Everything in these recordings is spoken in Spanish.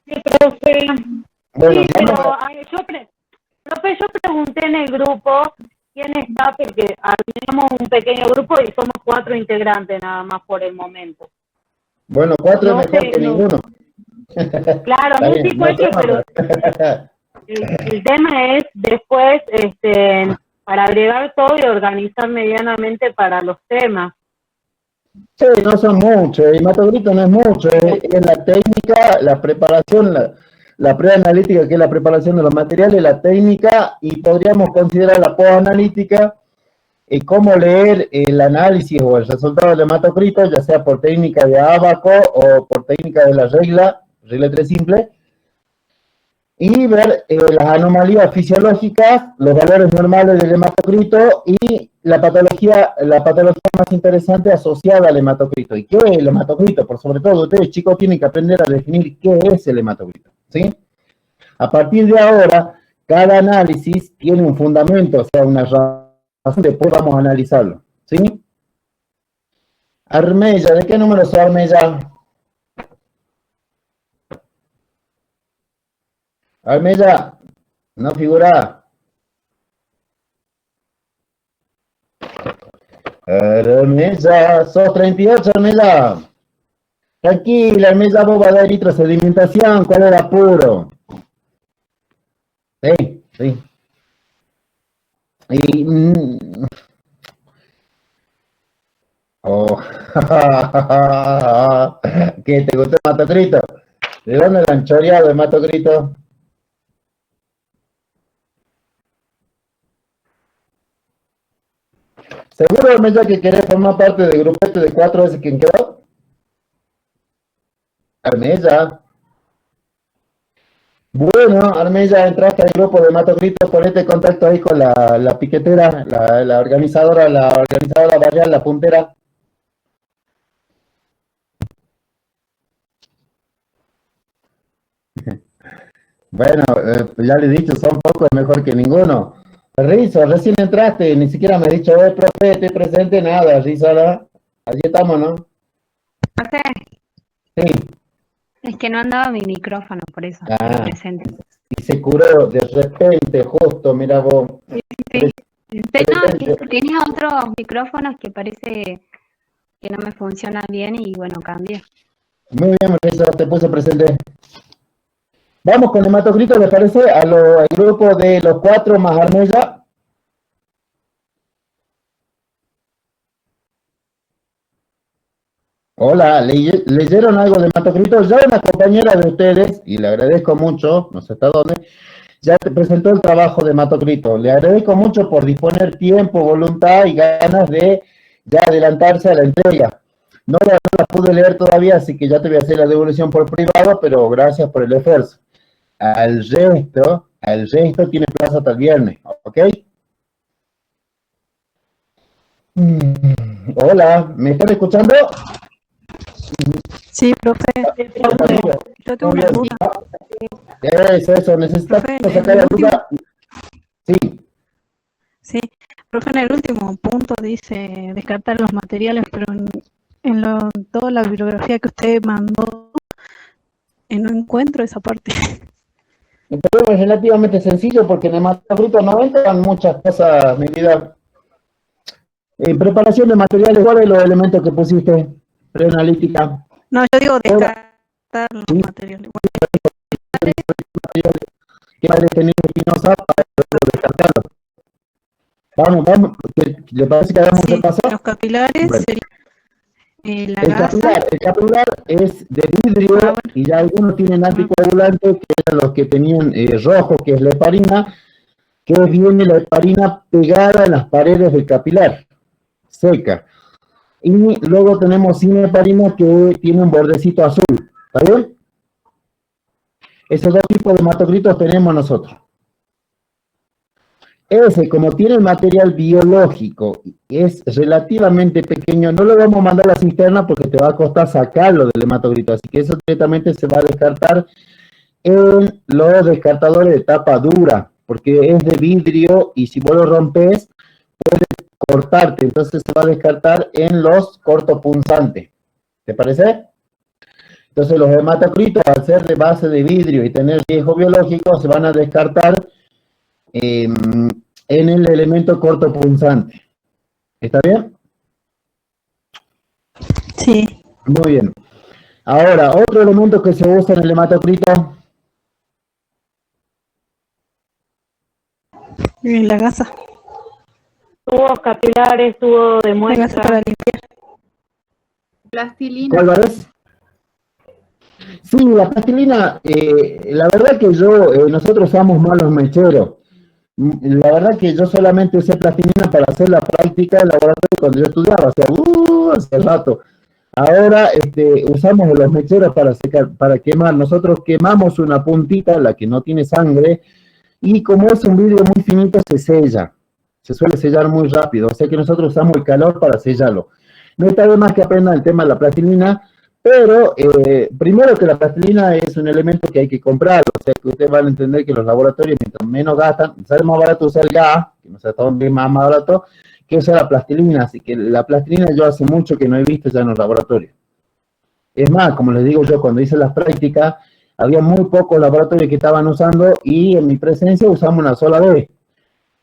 Sí, profe. Bueno, Sí, pero profe, yo pregunté en el grupo quién está, porque tenemos un pequeño grupo y somos 4 integrantes nada más por el momento. bueno, 4 No es mejor sé, que ninguno. claro, Está no bien, sé no cuál, pero somos. el tema es después, para agregar todo y organizar medianamente para los temas. Sí, no son muchos, y Matogrito no es mucho, es la técnica, la preparación, la preanalítica, que es la preparación de los materiales, la técnica, y podríamos considerar la postanalítica, cómo leer el análisis o el resultado del hematocrito, ya sea por técnica de Ábaco o por técnica de la regla 3 simple, y ver las anomalías fisiológicas, los valores normales del hematocrito y la patología más interesante asociada al hematocrito. ¿Y qué es el hematocrito? Por sobre todo, ustedes chicos tienen que aprender a definir qué es el hematocrito, ¿sí? A partir de ahora, cada análisis tiene un fundamento, o sea, una razón, después vamos a analizarlo, ¿sí? Armella, ¿de qué número es Armella? Armella, no figura. Armella, sos 38, Armella. Tranquila, Armella, vos va a dar nitrosedimentación, ¿cuál era apuro? Sí, sí. Y, oh, ¿qué te gustó el Matocrito? ¿De dónde lo han choreado el Matocrito? ¿Seguro, Armella, que querés formar parte del grupete de 4 veces quien quedó? Armella. Bueno, Armella, entraste al grupo de Matocrito, ponete en contacto ahí con la piquetera, la organizadora barrial, la puntera. Bueno, ya le he dicho, son pocos, es mejor que ninguno. Rizo, recién entraste, ni siquiera me has dicho, profe, estoy presente, nada, Rizo, allí estamos, ¿no? Profe, Sí. es que no andaba mi micrófono, por eso, pero presente. Y se curó de repente, justo, mira vos. Sí. Pero no, que tenía otros micrófonos que parece que no me funcionan bien y bueno, cambié. Muy bien, Rizo, te puse presente. Vamos con el Matocrito, ¿les parece? Al grupo de los 4 más Armella. Hola, ¿leyeron algo de Matocrito? Ya una compañera de ustedes, y le agradezco mucho, no sé hasta dónde, ya te presentó el trabajo de Matocrito. Le agradezco mucho por disponer tiempo, voluntad y ganas de ya adelantarse a la entrega. No la pude leer todavía, así que ya te voy a hacer la devolución por privado, pero gracias por el esfuerzo. Al resto tiene plazo hasta el viernes, ¿ok? Hola, ¿me están escuchando? Sí, profe. Yo tengo una duda. Eso, necesitamos sacar la duda. Sí. Sí, profe, en el último punto dice descartar los materiales, pero en toda la bibliografía que usted mandó, no encuentro esa parte. El problema es relativamente sencillo porque en el Matocrito no entran muchas cosas, mi vida. En preparación de materiales, ¿cuáles son los elementos que pusiste? Preanalítica. No, yo digo descartar los materiales. ¿Qué vale tener Espinosa para descartarlo? Vamos, ¿le parece que hagamos un repaso? Los capilares Bueno. serían El capilar es de vidrio y ya algunos tienen anticoagulantes que eran los que tenían rojo, que es la heparina, que viene la heparina pegada en las paredes del capilar, seca. Y luego tenemos sin heparina que tiene un bordecito azul, ¿está bien? Esos dos tipos de hematocritos tenemos nosotros. Ese, como tiene el material biológico, es relativamente pequeño, no lo vamos a mandar a la cisterna porque te va a costar sacarlo del hematogrito, así que eso directamente se va a descartar en los descartadores de tapa dura, porque es de vidrio y si vos lo rompes, puede cortarte, entonces se va a descartar en los cortopunzantes. ¿Te parece? Entonces los hematocritos, al ser de base de vidrio y tener riesgo biológico, se van a descartar en el elemento cortopunzante. ¿Está bien? Sí. Muy bien. Ahora, otro elemento que se usa en el hematocrito. Y la gasa. Tubos capilares, tubos de La gasa muestra. para limpiar. Plastilina. ¿Cuál es? Sí, la plastilina, la verdad que nosotros usamos malos mecheros. La verdad que yo solamente usé plastilina para hacer la práctica del laboratorio cuando yo estudiaba, o sea, hace rato. Ahora usamos los mecheros para secar, para quemar. Nosotros quemamos una puntita, la que no tiene sangre, y como es un vidrio muy finito, se sella. Se suele sellar muy rápido, o sea que nosotros usamos el calor para sellarlo. No está de más que aprendan el tema de la plastilina, pero primero que la plastilina es un elemento que hay que comprar, o sea que ustedes van a entender que los laboratorios, mientras menos gastan, sale más barato usar el gas, que no sé hasta dónde es más barato, que usar la plastilina. Así que la plastilina yo hace mucho que no he visto ya en los laboratorios. Es más, como les digo yo, cuando hice las prácticas, había muy pocos laboratorios que estaban usando y en mi presencia usamos una sola vez,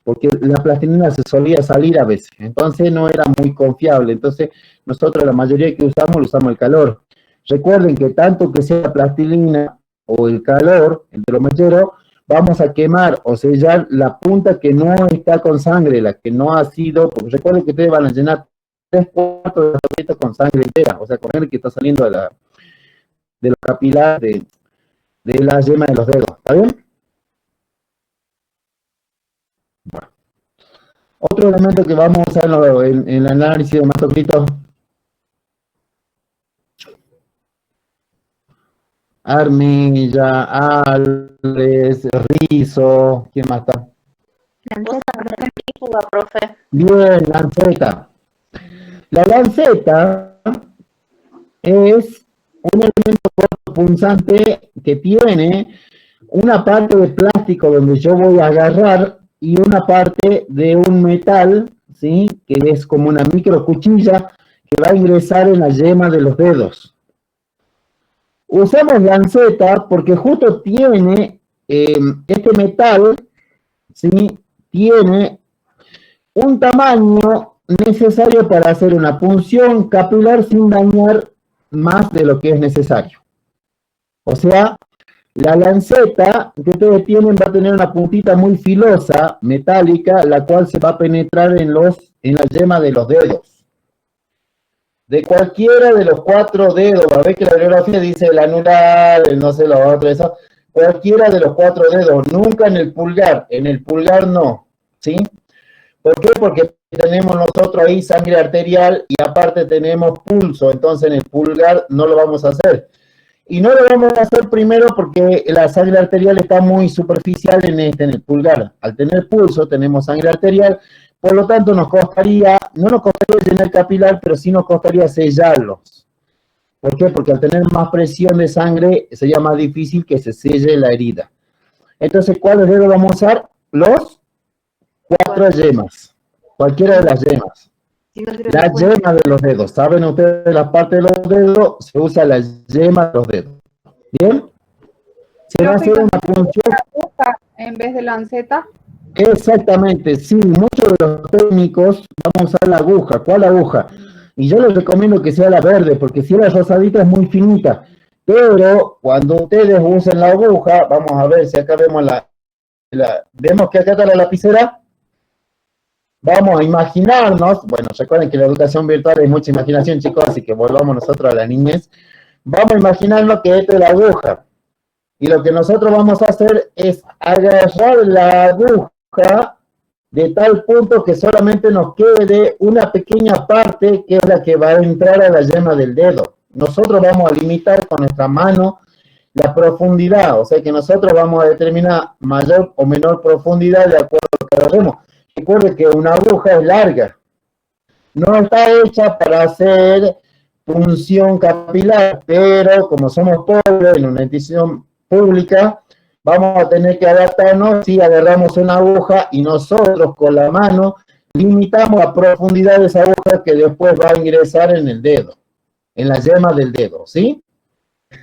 porque la plastilina se solía salir a veces, entonces no era muy confiable. Entonces nosotros la mayoría que usamos el calor. Recuerden que tanto que sea la plastilina o el calor, el de los mecheros, vamos a quemar o sellar la punta que no está con sangre, la que no ha sido, porque recuerden que ustedes van a llenar 3/4 de la tableta con sangre entera, o sea, con sangre que está saliendo de los capilares de la yema de los dedos. ¿Está bien? Bueno. Otro elemento que vamos a usar en el análisis de hematocritos. Armilla, Ales, Rizo, ¿quién más está? Lanceta, profe. Bien, lanceta. La lanceta es un elemento punzante que tiene una parte de plástico donde yo voy a agarrar y una parte de un metal, ¿sí? Que es como una micro cuchilla que va a ingresar en la yema de los dedos. Usamos lanceta porque justo tiene este metal, ¿sí? Tiene un tamaño necesario para hacer una punción capilar sin dañar más de lo que es necesario. O sea, la lanceta que ustedes tienen va a tener una puntita muy filosa, metálica, la cual se va a penetrar en la yema de los dedos. De cualquiera de los 4 dedos, a ver que la bibliografía dice el anular, el no sé lo otro, eso, cualquiera de los 4 dedos, nunca en el pulgar no, ¿sí? ¿Por qué? Porque tenemos nosotros ahí sangre arterial y aparte tenemos pulso, entonces en el pulgar no lo vamos a hacer. Y no lo vamos a hacer primero porque la sangre arterial está muy superficial en el pulgar. Al tener pulso tenemos sangre arterial, por lo tanto no nos costaría llenar el capilar, pero sí nos costaría sellarlos. ¿Por qué? Porque al tener más presión de sangre sería más difícil que se selle la herida. Entonces, ¿cuáles dedos vamos a usar? Los 4 yemas, cualquiera de las yemas. La yema de los dedos, ¿saben ustedes la parte de los dedos? Se usa la yema de los dedos. ¿Bien? Se va a hacer una punción. En vez de lanceta. Exactamente, sí, muchos de los técnicos vamos a usar la aguja. ¿Cuál aguja? Y yo les recomiendo que sea la verde, porque si la rosadita es muy finita. Pero cuando ustedes usen la aguja, vamos a ver si acá vemos vemos que acá está la lapicera. Vamos a imaginarnos, bueno, recuerden que la educación virtual es mucha imaginación, chicos, así que volvamos nosotros a la niñez. Vamos a imaginarnos que esta es la aguja. Y lo que nosotros vamos a hacer es agarrar la aguja de tal punto que solamente nos quede una pequeña parte que es la que va a entrar a la yema del dedo. Nosotros vamos a limitar con nuestra mano la profundidad, o sea que nosotros vamos a determinar mayor o menor profundidad de acuerdo a lo que agarremos. Recuerde que una aguja es larga, no está hecha para hacer punción capilar, pero como somos pobres en una institución pública, vamos a tener que adaptarnos si agarramos una aguja y nosotros con la mano limitamos la profundidad de esa aguja que después va a ingresar en el dedo, en la yema del dedo, ¿sí?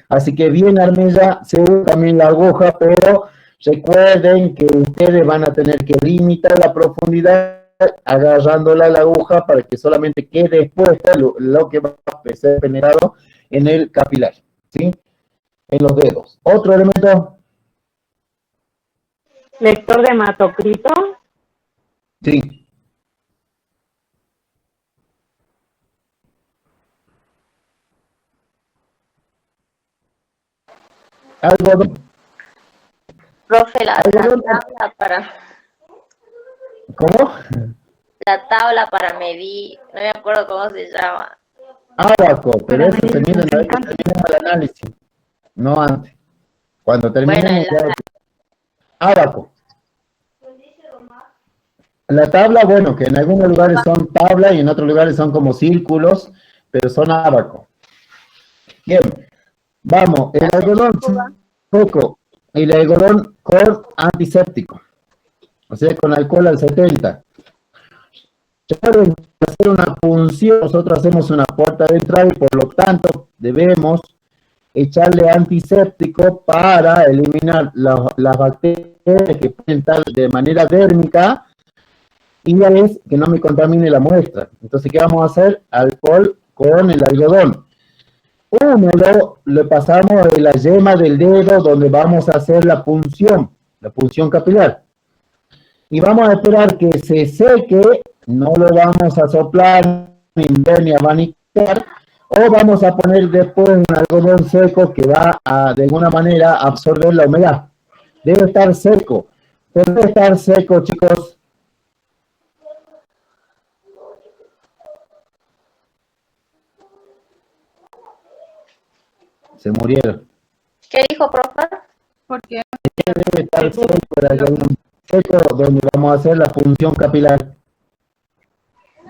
Así que bien armilla, se usa también la aguja, pero recuerden que ustedes van a tener que limitar la profundidad agarrándola a la aguja para que solamente quede expuesta lo que va a ser penetrado en el capilar, ¿sí? En los dedos. Otro elemento. Lector de hematocrito. Sí. Algodón. Profe, la Algodón. tabla para, ¿Cómo? la tabla para medir, no me acuerdo cómo se llama. Ábaco, pero Para eso se medir mide una vez que contrincante. terminemos el análisis, no antes. Cuando terminemos Bueno, en la- ábaco. La tabla, bueno, que en algunos lugares son tabla y en otros lugares son como círculos, pero son ábaco. Bien, vamos, el algodón seco, el algodón con antiséptico, o sea, con alcohol al 70. Recuerden hacer una punción, nosotros hacemos una puerta de entrada y por lo tanto debemos echarle antiséptico para eliminar las bacterias que pueden estar de manera dérmica y a la vez que no me contamine la muestra. Entonces, ¿qué vamos a hacer? Alcohol con el algodón. Húmedo le pasamos en la yema del dedo donde vamos a hacer la punción capilar. Y vamos a esperar que se seque, no lo vamos a soplar, ni ver, ni abanicar, o vamos a poner después un algodón seco que va a, de alguna manera, absorber la humedad. Debe estar seco. Debe estar seco, chicos. Se murieron. ¿Qué dijo, profe? Porque Debe estar seco el algodón seco donde vamos a hacer la punción capilar.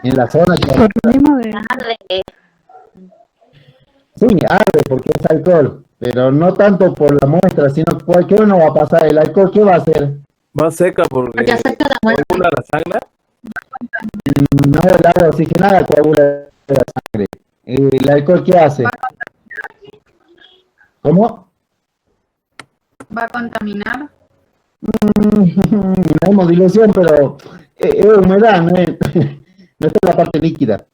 En la zona que... Por lo mismo de, Arde. Sí, arde porque es alcohol, pero no tanto por la muestra, sino cualquiera no va a pasar. El alcohol, ¿qué va a hacer? Más seca porque Porque acepta la muestra. coagula la sangre. No el agua oxigenada coagula la sangre. ¿El alcohol qué hace? ¿Cómo? va a contaminar. Tenemos dilución, pero es humedad, no es, no está la parte líquida.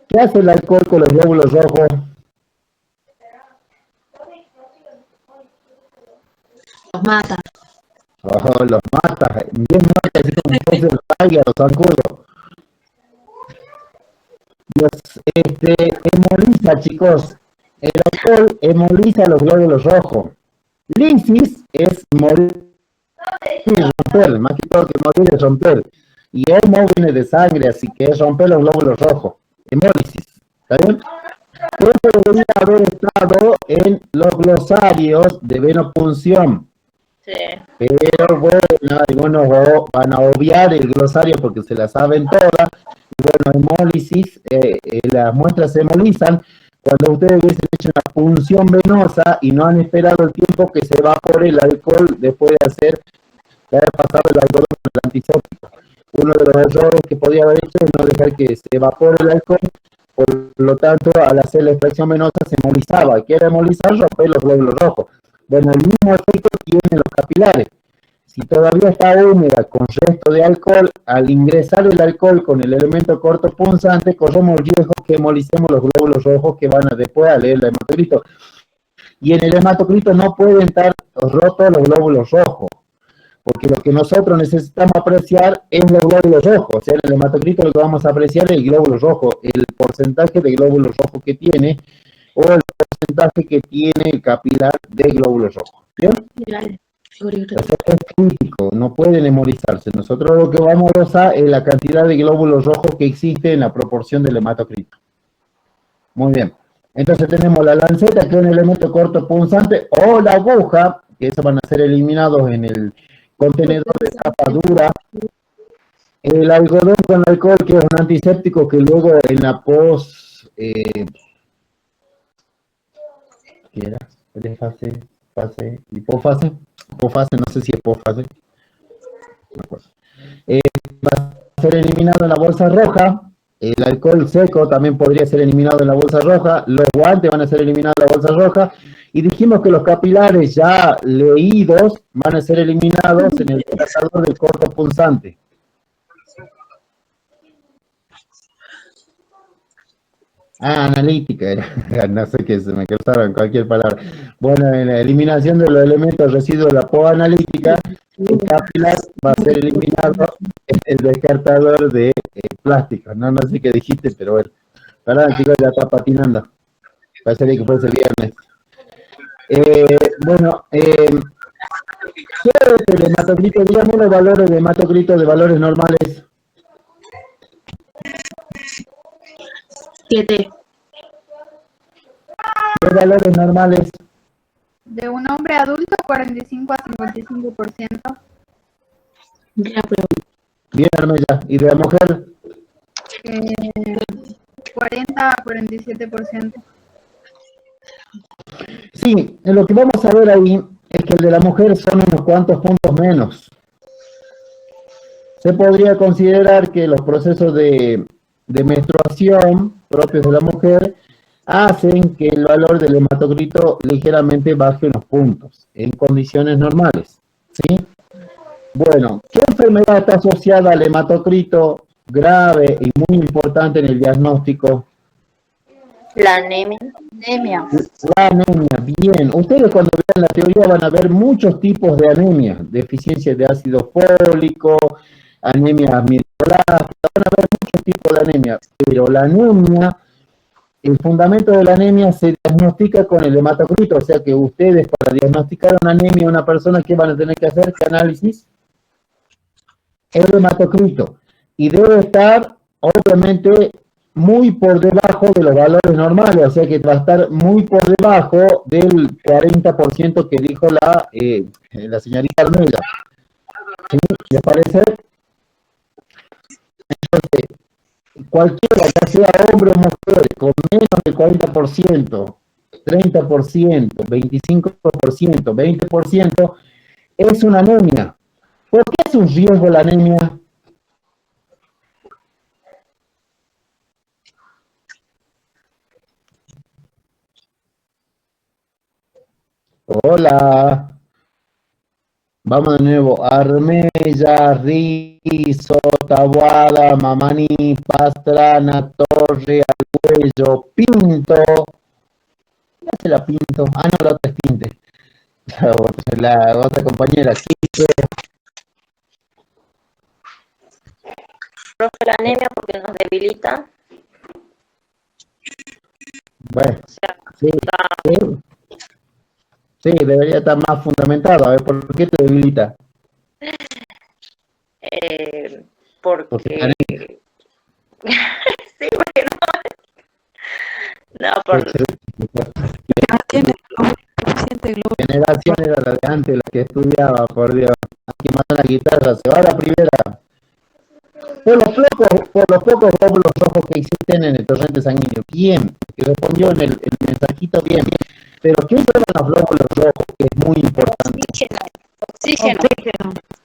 ¿Qué hace el alcohol con los glóbulos rojos? Los mata. Oh, los mata, bien mata, así como un pez de raya, los zancudos. Los hemoliza, chicos. El alcohol hemoliza los glóbulos rojos. Lisis es morir y romper, más que todo que morir es romper. Y hemo viene de sangre, así que es romper los glóbulos rojos. Hemólisis, ¿está bien? Esto debería haber estado en los glosarios de venopunción. Sí. Pero bueno, algunos van a obviar el glosario porque se la saben todas. Y bueno, hemólisis, las muestras se hemolizan cuando ustedes hubiesen hecho una punción venosa y no han esperado el tiempo que se evapore el alcohol después de haber pasado el algodón con el antiséptico. Uno de los errores que podía haber hecho es no dejar que se evapore el alcohol, por lo tanto, al hacer la extracción venosa se hemolizaba. ¿Quiere hemolizar? Romper los glóbulos rojos. Bueno, el mismo efecto tienen los capilares. Si todavía está húmeda con resto de alcohol, al ingresar el alcohol con el elemento cortopunzante, corremos el riesgo que hemolicemos los glóbulos rojos que van a después a leer el hematocrito. Y en el hematocrito no pueden estar rotos los glóbulos rojos, porque lo que nosotros necesitamos apreciar es los glóbulos rojos. O sea, en el hematocrito lo que vamos a apreciar es el glóbulo rojo, el porcentaje de glóbulos rojos que tiene, o el porcentaje que tiene el capilar de glóbulos rojos. ¿Bien? Entonces es crítico, no pueden hemolizarse. Nosotros lo que vamos a usar es la cantidad de glóbulos rojos que existe en la proporción del hematocrito. Muy bien. Entonces tenemos la lanceta, que es un elemento cortopunzante, o la aguja, que esos van a ser eliminados en el contenedor de tapa dura. El algodón con alcohol, que es un antiséptico que luego en la ¿qué era? Fase, hipófase, no sé si hipófase, no me acuerdo. Va a ser eliminado en la bolsa roja, El alcohol seco también podría ser eliminado en la bolsa roja, los guantes van a ser eliminados en la bolsa roja, y dijimos que los capilares ya leídos van a ser eliminados en el trazador del corto punzante. Analítica era, no sé qué, se me cruzaron cualquier palabra. Bueno, en la eliminación de los elementos residuos de la POA analítica, el capilar va a ser eliminado en el descartador de plástico. No sé qué dijiste, pero bueno. Perdón, chicos, ya está patinando. Parece que fue ese viernes. Bueno, ¿qué es el hematocrito? Digamos los valores de hematocrito de valores normales. 7. De valores normales. De un hombre adulto, 45 a 55%. Bien, Armella. ¿Y de la mujer? 40 a 47%. Sí, lo que vamos a ver ahí es que el de la mujer son unos cuantos puntos menos. Se podría considerar que los procesos de menstruación propios de la mujer hacen que el valor del hematocrito ligeramente baje unos puntos en condiciones normales, ¿sí? Bueno, ¿qué enfermedad está asociada al hematocrito grave y muy importante en el diagnóstico? La anemia. La anemia, bien. Ustedes cuando vean la teoría van a ver muchos tipos de anemia, deficiencia de ácido fólico, anemia amiloblástica, van a ver muchos tipos de anemia, pero la anemia, el fundamento de la anemia se diagnostica con el hematocrito, o sea que ustedes para diagnosticar una anemia a una persona, ¿qué van a tener que hacer? ¿Qué análisis? El hematocrito. Y debe estar, obviamente, muy por debajo de los valores normales, o sea que va a estar muy por debajo del 40% que dijo la señorita Almeida. ¿Sí? ¿Les parece? Entonces, cualquiera, ya sea hombre o mujer, con menos del 40%, 30%, 25%, 20%, es una anemia. ¿Por qué es un riesgo la anemia? Hola. Vamos de nuevo. Armella, Rizo, Taboada, Mamani, Pastrana, Torre, Arguello, Pinto. ¿Qué hace la Pinto? Ah, no, la otra es Pinte. La otra compañera, Quique. Profe, la anemia porque nos debilita. Bueno, O sea, sí, sí. Sí, debería estar más fundamentado. A ver, ¿por qué te debilita? Porque porque... sí, porque no, por... No tiene suficiente glóbulo. Generación era la de antes, la que estudiaba, por Dios. Aquí manda la guitarra, se va la primera. Por los pocos glóbulos rojos que existen en el torrente sanguíneo. Bien, que respondió en el mensajito, bien. Pero ¿qué son los glóbulos rojos? Que es muy importante. Oxígeno.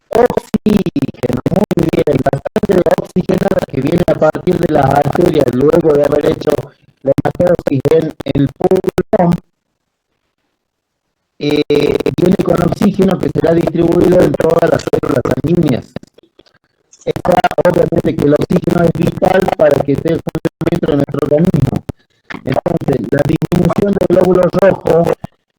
Oxígeno, muy bien. La sangre oxigenada que viene a partir de las arterias luego de haber hecho la hematosis en el pulmón, viene con oxígeno que será distribuido en todas las células sanguíneas. Está obviamente que el oxígeno es vital para que esté el funcionamiento de nuestro organismo. Entonces, la disminución del glóbulo rojo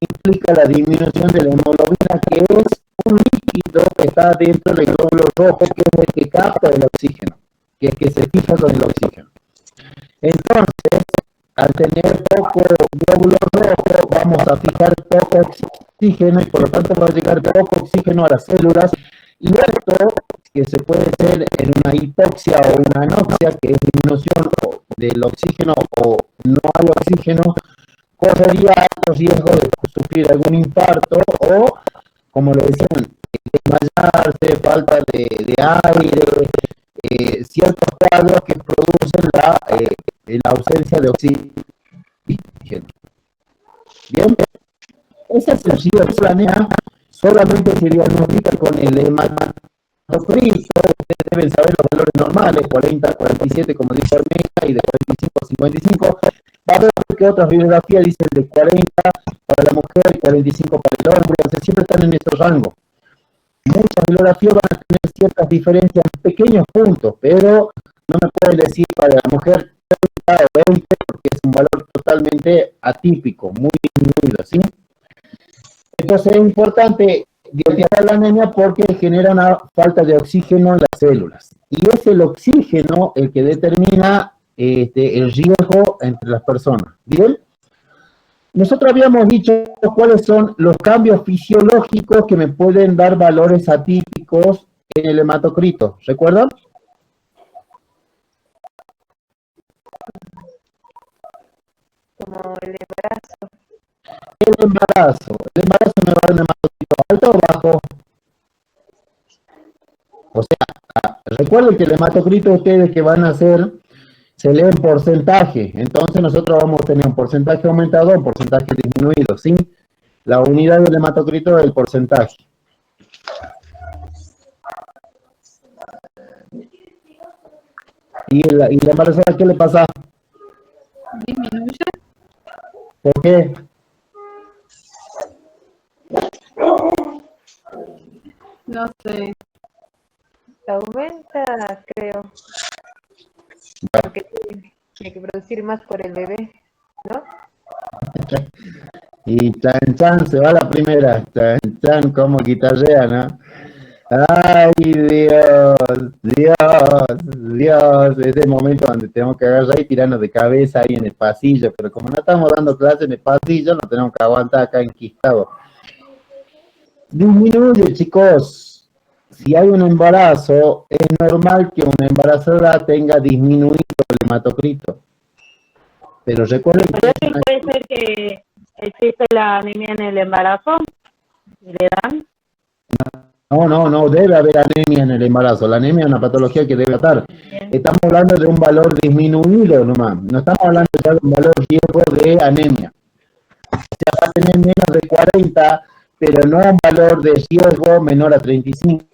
implica la disminución de la hemoglobina, que es un líquido que está dentro del glóbulo rojo, que es el que capta el oxígeno, que es el que se fija con el oxígeno. Entonces, al tener poco glóbulo rojo, vamos a fijar poco oxígeno y por lo tanto va a llegar poco oxígeno a las células, y esto, que se puede hacer en una hipoxia o una anoxia, que es disminución del oxígeno o no hay oxígeno, correría alto riesgo de sufrir algún infarto o, como le decían, desmayarse, falta de aire, ciertos cuadros que producen la ausencia de oxígeno. Bien, esa cirugía planea solamente se diagnostica con el hematocrito hematocrito, ustedes deben saber los valores normales, 40, 47, como dijo Armeja, y de 45 a 55. Va a ver que otras bibliografías dicen de 40 para la mujer y 45 para el hombre, o sea, siempre están en estos rangos. Muchas bibliografías van a tener ciertas diferencias en pequeños puntos, pero no me pueden decir para la mujer 30 o 20 porque es un valor totalmente atípico, muy disminuido, ¿sí? Entonces es importante diagnosticar la anemia porque genera una falta de oxígeno en las células. Y es el oxígeno el que determina el riesgo entre las personas. ¿Bien? Nosotros habíamos dicho cuáles son los cambios fisiológicos que me pueden dar valores atípicos en el hematocrito. ¿Recuerdan? Como el embarazo. El embarazo. ¿El embarazo me va a dar un hematocrito alto o bajo? O sea, recuerden que el hematocrito ustedes que van a hacer se lee en porcentaje. Entonces nosotros vamos a tener un porcentaje aumentado, un porcentaje disminuido, ¿sí? La unidad del hematocrito es el porcentaje. ¿Y la embarazada qué le pasa? Disminuye. ¿Por qué? No sé. Aumenta, creo. Porque tiene que producir más por el bebé, ¿no? Y chan chan, se va la primera. Chan chan, como guitarrea, ¿no? Ay, Dios, es el momento donde tenemos que agarrar y tirarnos de cabeza ahí en el pasillo, pero como no estamos dando clase en el pasillo, no tenemos que aguantar acá enquistados. Disminuye, chicos. Si hay un embarazo, es normal que una embarazada tenga disminuido el hematocrito. Pero recuerden ¿Pero que puede ser que existe la anemia en el embarazo? ¿Le dan? No debe haber anemia en el embarazo. La anemia es una patología que debe estar. Estamos hablando de un valor disminuido nomás. No estamos hablando ya de un valor riesgo de anemia. O sea, va a tener menos de 40, pero no un valor de riesgo menor a 35.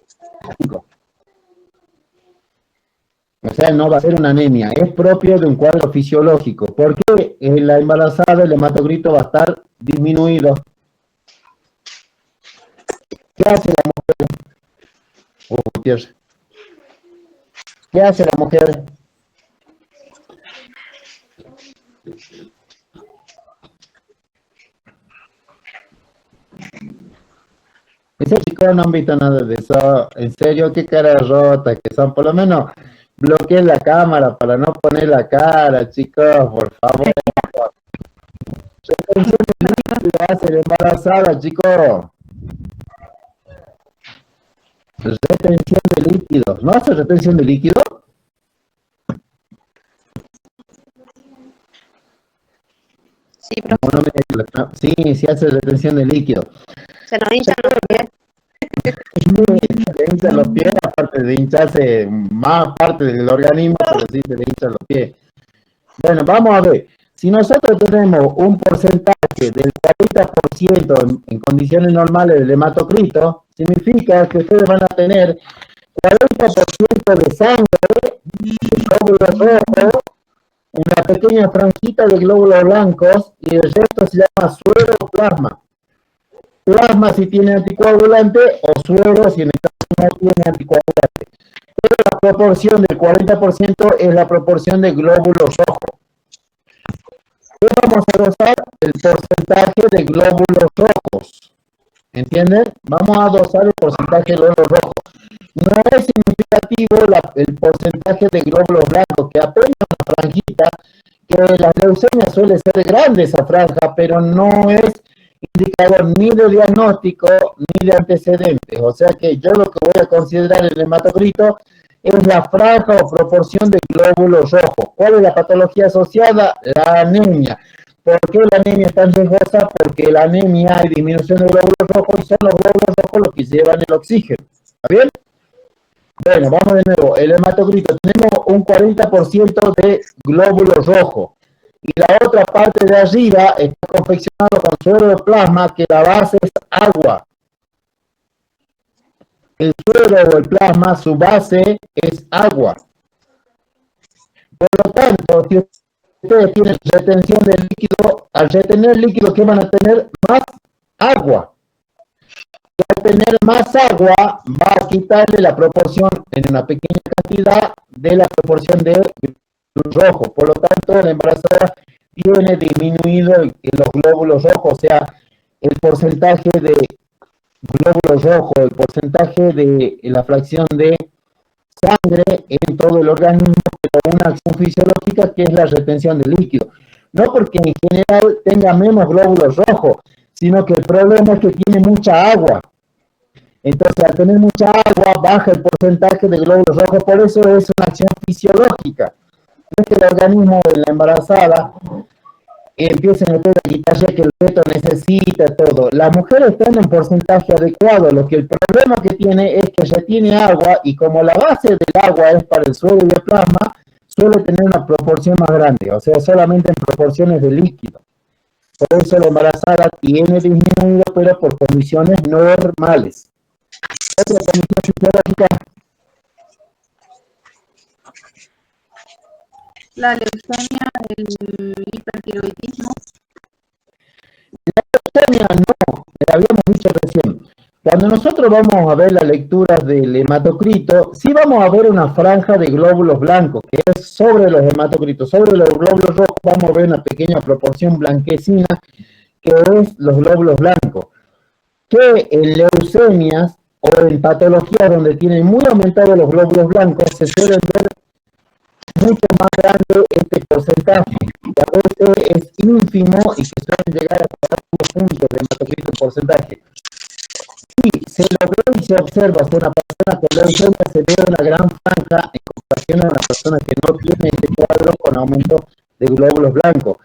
O sea, no va a ser una anemia. Es propio de un cuadro fisiológico. Porque en la embarazada el hematocrito va a estar disminuido. ¿Qué hace la mujer? ¿Qué hace la mujer? Ese chico no han visto nada de eso. En serio, qué cara rota que son. Por lo menos bloqueen la cámara para no poner la cara, chicos, por favor. Retención de líquido hace la embarazada, chicos. Retención de líquidos. ¿No hace retención de líquido? Sí, pero Sí hace retención de líquido. se nos hinchan los pies. Se hinchan los pies, aparte de hincharse más parte del organismo, pero sí se le hinchan los pies. Bueno, vamos a ver. Si nosotros tenemos un porcentaje del 40% en condiciones normales del hematocrito, significa que ustedes van a tener 40% de sangre, de glóbulos rojos, una pequeña franjita de glóbulos blancos, y el resto se llama suero o plasma. Plasma si tiene anticoagulante, o suero si en el caso no tiene anticoagulante. Pero la proporción del 40% es la proporción de glóbulos rojos. ¿Qué vamos a dosar? El porcentaje de glóbulos rojos. ¿Entienden? Vamos a dosar el porcentaje de glóbulos rojos. No es significativo el porcentaje de glóbulos blancos, que apenas una franjita, que la leucemia suele ser grande esa franja, pero no es indicador ni de diagnóstico ni de antecedentes. O sea que yo lo que voy a considerar en el hematocrito es la franja o proporción de glóbulos rojos. ¿Cuál es la patología asociada? La anemia. ¿Por qué la anemia es tan riesgosa? Porque la anemia hay disminución de glóbulos rojos y son los glóbulos rojos los que llevan el oxígeno. ¿Está bien? Bueno, vamos de nuevo. El hematocrito, tenemos un 40% de glóbulos rojos. Y la otra parte de arriba está confeccionado con suero de plasma, que la base es agua. El suero o el plasma, su base es agua. Por lo tanto, si ustedes tienen retención de líquido, al retener líquido, ¿qué van a tener? Más agua. Y al tener más agua, va a quitarle la proporción en una pequeña cantidad de la proporción de glóbulos rojos. Por lo tanto, la embarazada tiene disminuido los glóbulos rojos, o sea, el porcentaje de glóbulos rojos, el porcentaje de la fracción de sangre en todo el organismo, pero una acción fisiológica que es la retención de líquido. No porque en general tenga menos glóbulos rojos, sino que el problema es que tiene mucha agua. Entonces, al tener mucha agua, baja el porcentaje de glóbulos rojos, por eso es una acción fisiológica. No es que el organismo de la embarazada empiecen a quitarse que el feto necesita todo. Las mujeres están en porcentaje adecuado, lo que el problema que tiene es que retiene agua y como la base del agua es para el suero y el plasma, suele tener una proporción más grande, o sea, solamente en proporciones de líquido. Por eso la embarazada tiene disminuido, pero por condiciones normales. Otra condición fisiológica. La leucemia, el hipertiroidismo. La leucemia no, le habíamos dicho recién. Cuando nosotros vamos a ver las lecturas del hematocrito, sí vamos a ver una franja de glóbulos blancos, que es sobre los hematocritos. Sobre los glóbulos rojos vamos a ver una pequeña proporción blanquecina, que es los glóbulos blancos. Que en leucemias o en patologías donde tienen muy aumentados los glóbulos blancos, se suelen ver mucho más grande este porcentaje, que a veces es ínfimo y que suelen llegar a 4 puntos de hematocrito en porcentaje. Sí, se logró y se observa que una persona con leucemia se ve una gran franja en comparación a una persona que no tiene este cuadro con aumento de glóbulos blancos.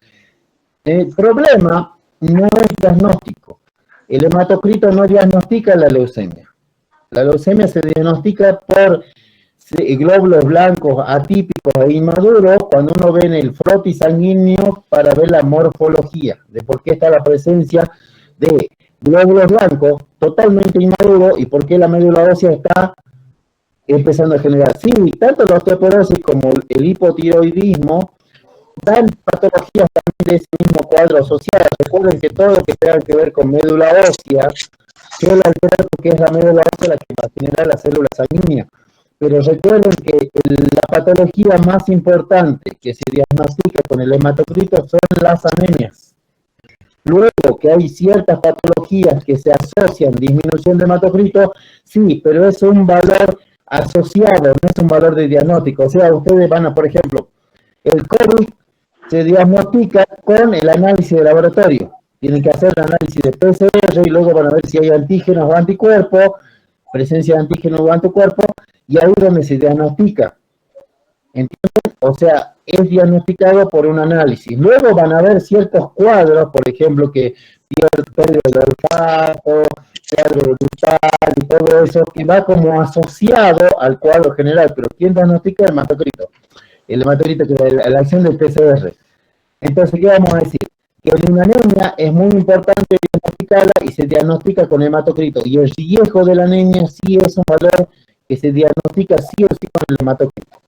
El problema no es diagnóstico. El hematocrito no diagnostica la leucemia. La leucemia se diagnostica por glóbulos blancos atípicos e inmaduros cuando uno ve en el frotis sanguíneo para ver la morfología de por qué está la presencia de glóbulos blancos totalmente inmaduros y por qué la médula ósea está empezando a generar. Sí, tanto la osteoporosis como el hipotiroidismo dan patologías también de ese mismo cuadro asociado. Recuerden que todo lo que tenga que ver con médula ósea suele alterar porque es la médula ósea la que va a generar las células sanguíneas. Pero recuerden que la patología más importante que se diagnostica con el hematocrito son las anemias. Luego que hay ciertas patologías que se asocian disminución de hematocrito, sí, pero es un valor asociado, no es un valor de diagnóstico. O sea, ustedes van a, por ejemplo, el COVID se diagnostica con el análisis de laboratorio. Tienen que hacer el análisis de PCR y luego van a ver si hay antígenos o anticuerpos, presencia de antígenos o anticuerpos, y ahí es donde se diagnostica. ¿Entienden? O sea, es diagnosticado por un análisis. Luego van a ver ciertos cuadros, por ejemplo, que pierde pérdida de olfato, pérdida brutal y todo eso, que va como asociado al cuadro general. Pero ¿quién diagnostica? El hematocrito. El hematocrito, que es la acción del PCR. Entonces, ¿qué vamos a decir? Que en una anemia es muy importante diagnosticarla y se diagnostica con hematocrito. Y el riesgo de la anemia sí es un valor que se diagnostica sí o sí con el hematocrito.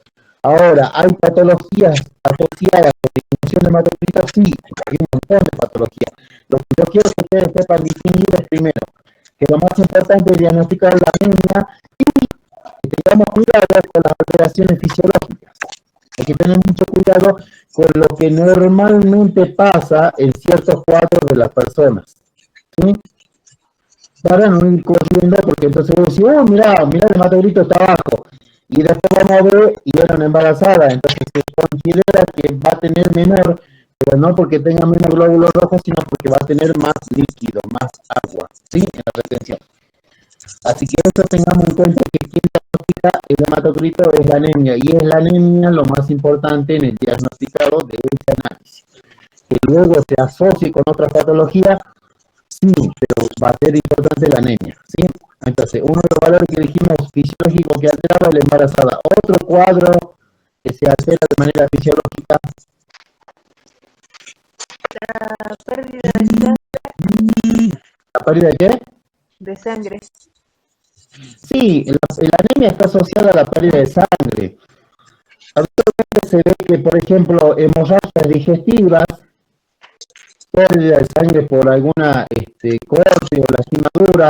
Ahora, ¿hay patologías asociadas con disminución de hematocrito? Sí, hay un montón de patologías. Lo que yo quiero que ustedes sepan distinguir es primero, que lo más importante es diagnosticar la anemia y que tengamos cuidado con las alteraciones fisiológicas. Hay que tener mucho cuidado con lo que normalmente pasa en ciertos cuadros de las personas. ¿Sí? Para no ir corriendo, porque entonces vos decís, oh, mira, el hematocrito está bajo. Y después vamos a ver y era una embarazada, entonces se considera que va a tener menor, pero no porque tenga menos glóbulos rojos, sino porque va a tener más líquido, más agua, ¿sí? En la retención. Así que eso tengamos en cuenta que quien diagnostica el hematocrito es la anemia, y es la anemia lo más importante en el diagnosticado de este análisis. Que luego se asocie con otra patología, sí, pero va a ser importante la anemia, ¿sí? Entonces, uno de los valores que dijimos fisiológicos que alteraba la embarazada. Otro cuadro que se altera de manera fisiológica. La pérdida de sangre. ¿La pérdida de qué? De sangre. Sí, Sí, la anemia está asociada a la pérdida de sangre. Habitualmente se ve que, por ejemplo, hemorragias digestivas, pérdida de sangre por alguna corte o lastimadura,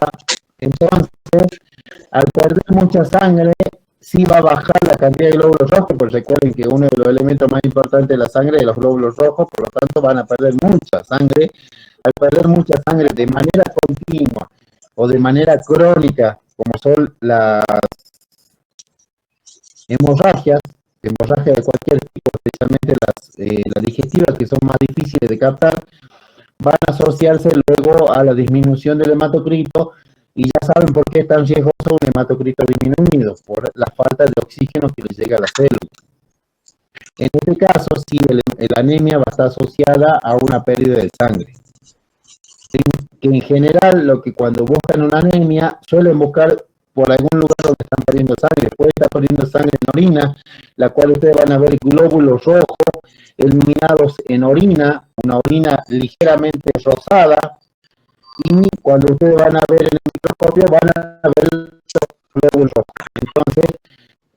entonces, al perder mucha sangre, sí va a bajar la cantidad de glóbulos rojos, porque recuerden que uno de los elementos más importantes de la sangre es los glóbulos rojos, por lo tanto van a perder mucha sangre. Al perder mucha sangre de manera continua o de manera crónica, como son las hemorragias de cualquier tipo, especialmente las digestivas, que son más difíciles de captar, van a asociarse luego a la disminución del hematocrito, y ya saben por qué es tan riesgoso un hematocrito disminuido, por la falta de oxígeno que les llega a la célula. En este caso, sí, la anemia va a estar asociada a una pérdida de sangre. Que en general, lo que cuando buscan una anemia, suelen buscar por algún lugar donde están perdiendo sangre. Puede estar perdiendo sangre en orina, la cual ustedes van a ver glóbulos rojos eliminados en orina, una orina ligeramente rosada, y cuando ustedes van a ver en el microscopio van a ver los glóbulos rojos. Entonces,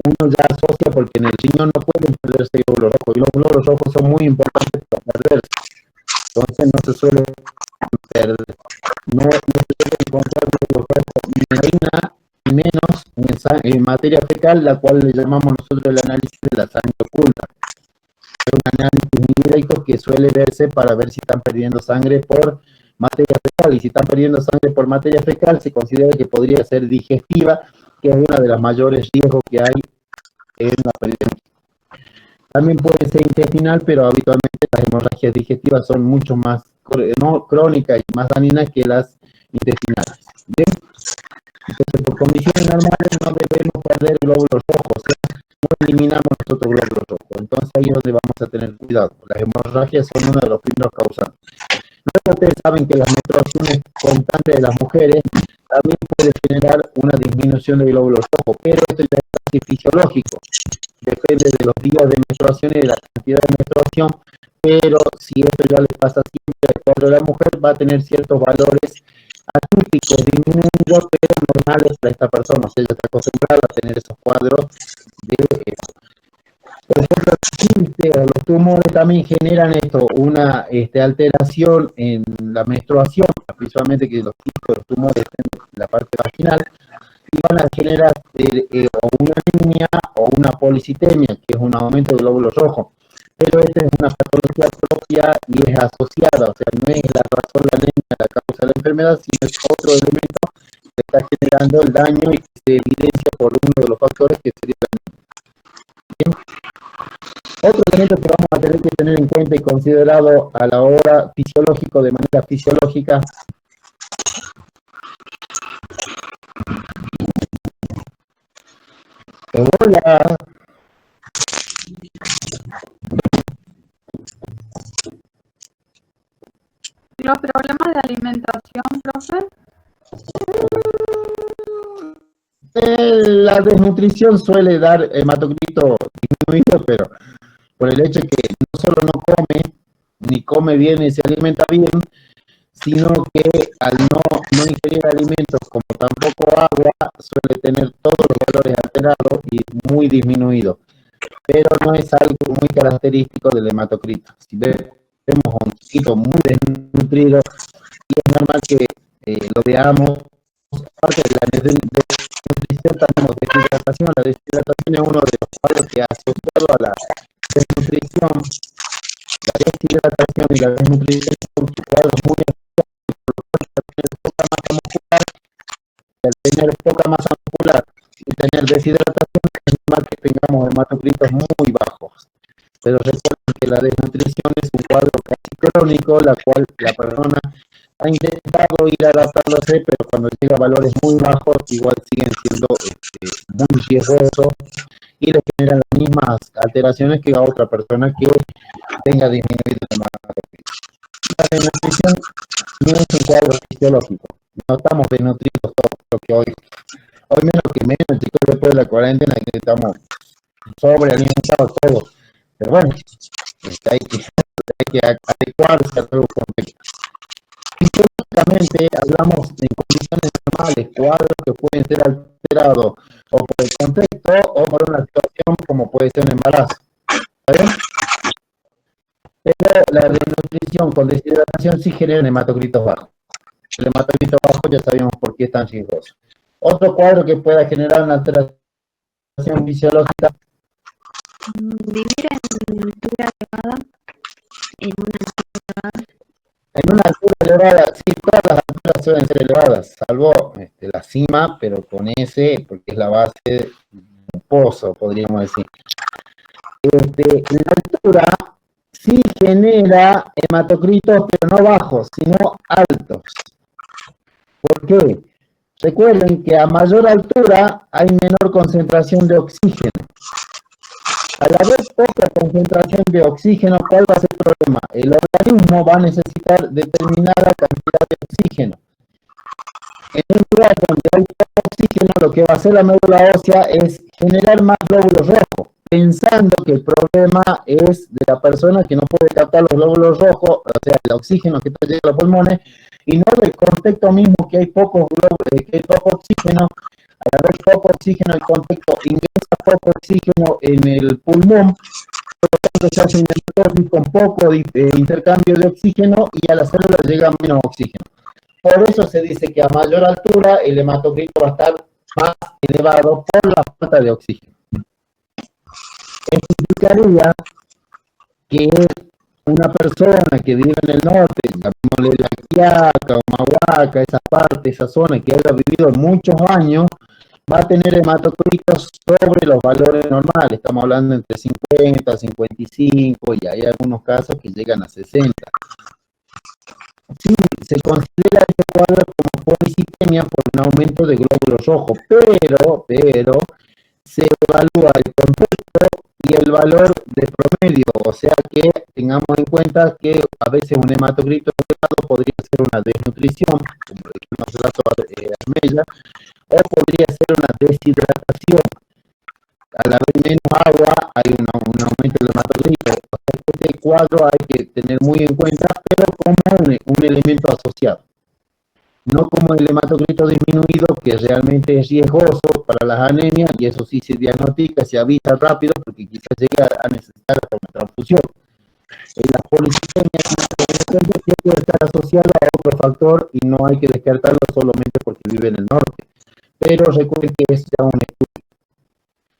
uno ya asocia, porque en el riñón no pueden perderse glóbulos rojos, y los glóbulos rojos son muy importantes para perderse. Entonces, no se suele perder, no se suele encontrar glóbulos rojos ni en orina, y menos en materia fecal, la cual le llamamos nosotros el análisis de la sangre oculta. Es un análisis directo que suele verse para ver si están perdiendo sangre por materia fecal, y si están perdiendo sangre por materia fecal, se considera que podría ser digestiva, que es una de las mayores riesgos que hay en la pérdida. También puede ser intestinal, pero habitualmente las hemorragias digestivas son mucho más crónicas y más dañinas que las intestinales. ¿Bien? Entonces, por condiciones normales no debemos perder glóbulos rojos, no eliminamos nosotros glóbulos rojos. Entonces ahí es donde vamos a tener cuidado. Las hemorragias son uno de los primeros causantes. Luego ustedes saben que las menstruaciones constantes de las mujeres también puede generar una disminución de glóbulos rojos, pero esto ya es casi fisiológico. Depende de los días de menstruación y de la cantidad de menstruación, pero si esto ya le pasa siempre al cuadro de la mujer, va a tener ciertos valores atípicos, disminuidos, pero normales para esta persona. O sea, ella está acostumbrada a tener esos cuadros de... por ejemplo, los tumores también generan esto, una alteración en la menstruación, principalmente que los picos de los tumores estén en la parte vaginal, y van a generar o una anemia o una policitemia, que es un aumento de glóbulos rojos. Pero esta es una patología propia y es asociada, o sea, no es la razón, la anemia, la causa de la enfermedad, sino es otro elemento que está generando el daño y que se evidencia por uno de los factores que sería la anemia. Bien. Otro elemento que vamos a tener que tener en cuenta y considerado a la hora fisiológico, de manera fisiológica, hola. ¿Los problemas de alimentación, profe? La desnutrición suele dar hematocrito disminuido, pero por el hecho de que no solo no come, ni come bien ni se alimenta bien, sino que al no ingerir alimentos como tampoco agua, suele tener todos los valores alterados y muy disminuidos. Pero no es algo muy característico del hematocrito. Si vemos un chiquito muy desnutrido, y es normal que lo veamos. Aparte de la desnutrición, tenemos deshidratación. La deshidratación es uno de los cuadros que asociado a la desnutrición. La deshidratación y la desnutrición son cuadros muy poca masa muscular, y al tener poca masa muscular y tener deshidratación, es normal que tengamos hematocritos muy bajos. Pero recuerden que la desnutrición es un cuadro casi crónico, la cual la persona ha intentado ir adaptándose, pero cuando llega a valores muy bajos, igual siguen siendo muy riesgosos y le generan las mismas alteraciones que a otra persona que tenga disminuido el hematocrito. La desnutrición no es un cuadro fisiológico, no estamos desnutridos todos, porque hoy menos que menos, chicos, después de la cuarentena, que estamos sobrealimentados todos, pero bueno, hay que adecuarse a todo contexto. Fisiológicamente hablamos en condiciones normales, cuadros que pueden ser alterados o por el contexto o por una situación como puede ser un embarazo. ¿Está bien? Pero la desnutrición con deshidratación sí genera hematocritos bajos. El hematocrito bajo ya sabemos por qué es tan riesgoso. Otro cuadro que pueda generar una alteración fisiológica. Vivir en altura elevada, en una altura elevada. En una altura elevada, sí, todas las alturas suelen ser elevadas, salvo la cima, pero con ese, porque es la base de un pozo, podríamos decir. En la altura sí genera hematocritos, pero no bajos, sino altos. ¿Por qué? Recuerden que a mayor altura hay menor concentración de oxígeno. Al haber poca concentración de oxígeno, ¿cuál va a ser el problema? El organismo va a necesitar determinada cantidad de oxígeno. En un lugar donde hay poco oxígeno, lo que va a hacer la médula ósea es generar más glóbulos rojos, pensando que el problema es de la persona que no puede captar los glóbulos rojos, o sea, el oxígeno que está llegando a los pulmones, y no del contexto mismo que hay poco oxígeno. Al haber poco oxígeno, el contexto ingresa poco oxígeno en el pulmón, por lo tanto se hace una endosis con poco intercambio de oxígeno y a la célula llega menos oxígeno. Por eso se dice que a mayor altura el hematocrito va a estar más elevado por la falta de oxígeno. Esto implicaría que una persona que vive en el norte, llamémosle La Quiaca, Humahuaca, esa parte, esa zona que haya vivido muchos años, va a tener hematocritos sobre los valores normales. Estamos hablando entre 50, 55 y hay algunos casos que llegan a 60. Sí, se considera este cuadro como policitemia por un aumento de glóbulos rojos, pero se evalúa el contexto y el valor de promedio, o sea que tengamos en cuenta que a veces un hematocrito elevado podría ser una desnutrición, como le dijimos hace rato a Armella, o podría ser una deshidratación. Al haber menos agua hay un aumento del hematocrito. O sea que este cuadro hay que tener muy en cuenta, pero como un elemento asociado. No como el hematocrito disminuido, que realmente es riesgoso para las anemias, y eso sí se diagnostica, se avisa rápido, porque quizás llegue a necesitar hasta una transfusión. En la policitemia es una enfermedad que puede estar asociada a otro factor y no hay que descartarlo solamente porque vive en el norte. Pero recuerden que es ya un estudio.